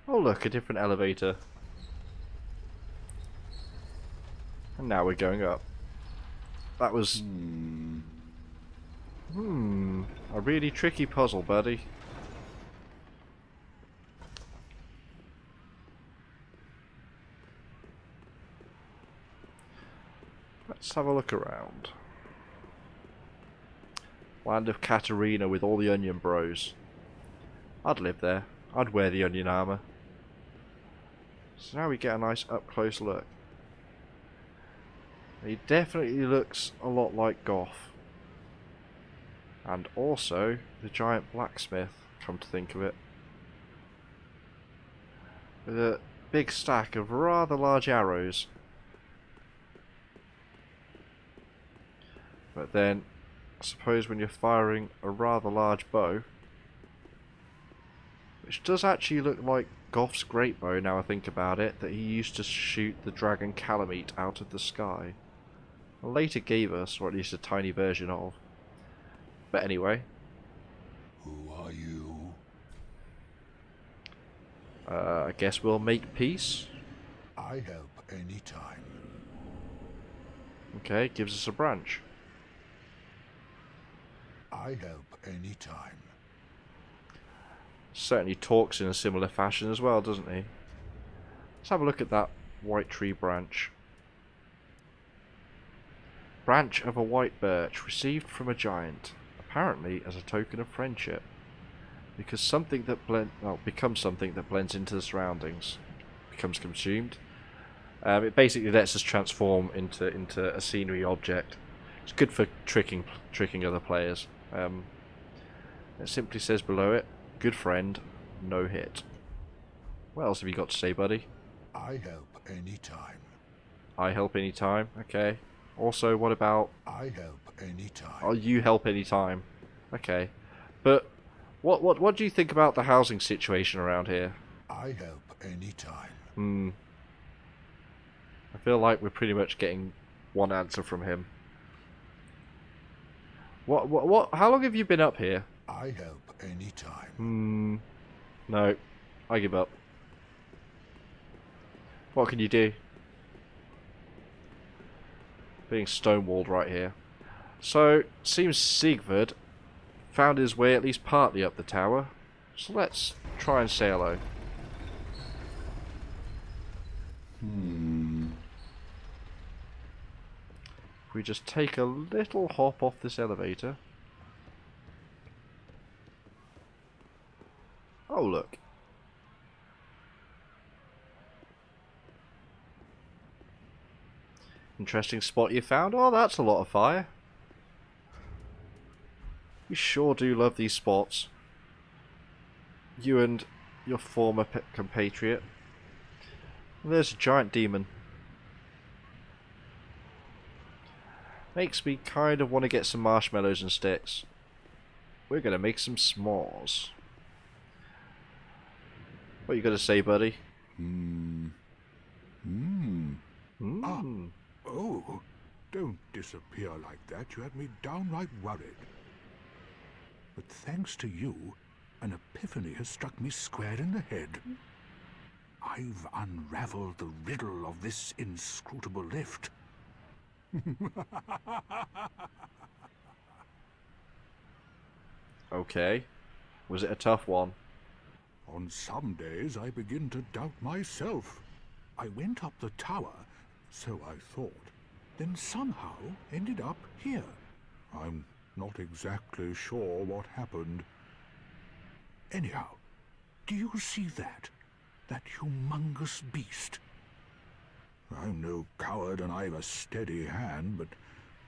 Oh look, a different elevator. And now we're going up. That was... a really tricky puzzle, buddy. Let's have a look around. Land of Catarina with all the onion bros. I'd live there. I'd wear the onion armor. So now we get a nice up close look. He definitely looks a lot like Goth. And also the giant blacksmith, come to think of it. With a big stack of rather large arrows. But then, I suppose when you're firing a rather large bow, which does actually look like Goth's great bow now I think about it, that he used to shoot the dragon Calamite out of the sky. And later gave us, or at least a tiny version of. But anyway. Who are you? I guess we'll make peace. I help any time. Okay, gives us a branch. I help any time. Certainly talks in a similar fashion as well, doesn't he? Let's have a look at that white tree branch. Branch of a white birch received from a giant, apparently as a token of friendship. Because something that becomes something that blends into the surroundings, becomes consumed. It basically lets us transform into a scenery object. It's good for tricking other players. It simply says below it, good friend, no hit. What else have you got to say, buddy? I help any time. I help any time. Okay. Also, what about... I help any time. Oh, you help any time. Okay. But what do you think about the housing situation around here? I help any time. I feel like we're pretty much getting one answer from him. What how long have you been up here? I help any time. No. I give up. What can you do? Being stonewalled right here. So, seems Sigurd found his way at least partly up the tower. So let's try and say hello. If we just take a little hop off this elevator. Oh, look. Interesting spot you found. Oh, that's a lot of fire. We sure do love these spots. You and your former compatriot. And there's a giant demon. Makes me kind of want to get some marshmallows and sticks. We're going to make some s'mores. What you got to say, buddy? Oh, don't disappear like that. You had me downright worried. But thanks to you, an epiphany has struck me square in the head. I've unraveled the riddle of this inscrutable lift. Okay. Was it a tough one? On some days I begin to doubt myself. I went up the tower, so I thought, then somehow ended up here. I'm not exactly sure what happened. Anyhow, do you see that? That humongous beast? I'm no coward and I've a steady hand, but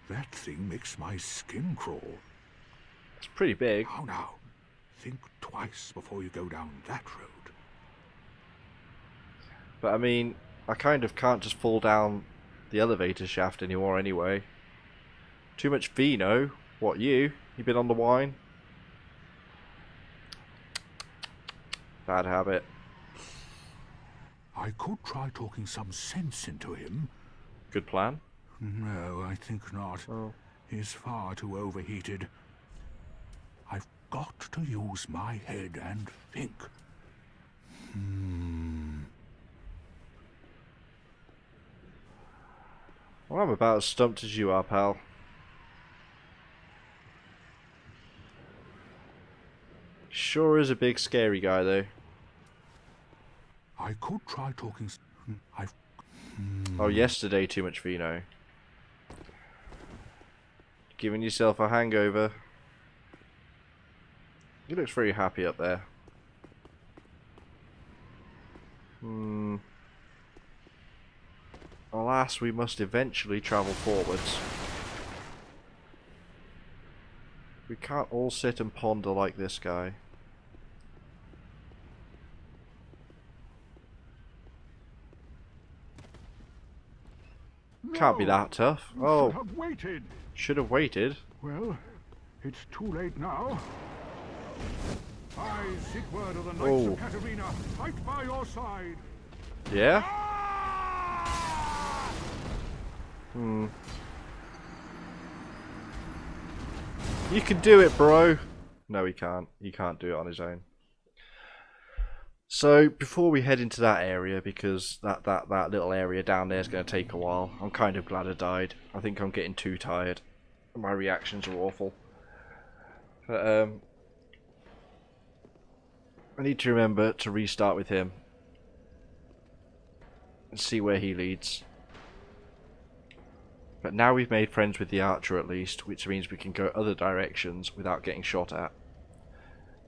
that thing makes my skin crawl. It's pretty big. Now, think twice before you go down that road. But I mean, I kind of can't just fall down the elevator shaft anymore anyway. Too much vino. What, you? You been on the wine? Bad habit. I could try talking some sense into him. Good plan. No, I think not. Oh. He's far too overheated. I've got to use my head and think. Well, I'm about as stumped as you are, pal. Sure is a big scary guy, though. I could try talking. Oh, yesterday too much vino. Giving yourself a hangover. He looks very happy up there. Alas, we must eventually travel forwards. We can't all sit and ponder like this guy. Can't be that tough. Oh, Should have waited. should have waited. Well, it's too late now. I, Sigurd of the Knights Oh. of Katarina, fight by your side. Yeah? You can do it, bro. No, he can't. He can't do it on his own. So, before we head into that area, because that little area down there is going to take a while, I'm kind of glad I died. I think I'm getting too tired. My reactions are awful. But, I need to remember to restart with him. And see where he leads. But now we've made friends with the archer at least, which means we can go other directions without getting shot at.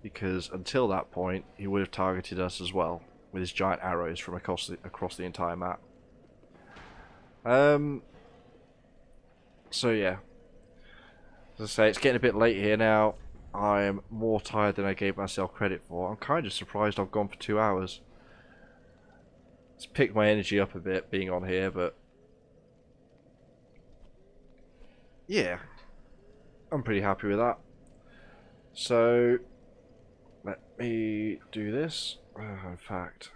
Because until that point, he would have targeted us as well, with his giant arrows from across the entire map. So yeah. As I say, it's getting a bit late here now. I am more tired than I gave myself credit for. I'm kind of surprised I've gone for 2 hours. It's picked my energy up a bit being on here, but yeah, I'm pretty happy with that. So let me do this. In fact,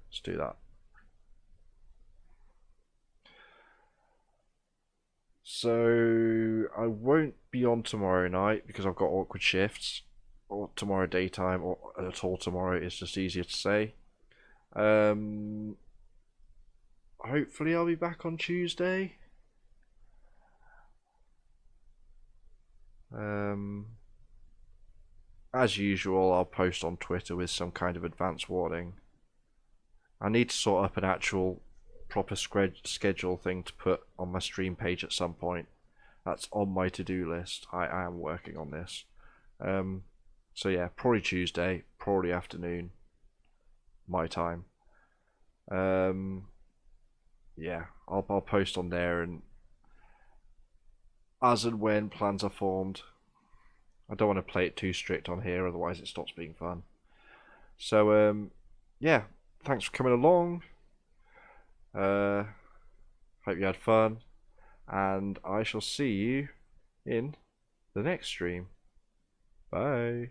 let's do that. So I won't be on tomorrow night because I've got awkward shifts, or tomorrow daytime, or at all tomorrow. It's just easier to say. hopefully I'll be back on Tuesday. As usual, I'll post on Twitter with some kind of advance warning. I need to sort up an actual proper schedule thing to put on my stream page at some point. That's on my to-do list. I am working on this. So yeah, probably Tuesday, probably afternoon, my time. Yeah, I'll post on there, and as and when plans are formed. I don't want to play it too strict on here, otherwise it stops being fun. So yeah, thanks for coming along. Hope you had fun, and I shall see you in the next stream. Bye.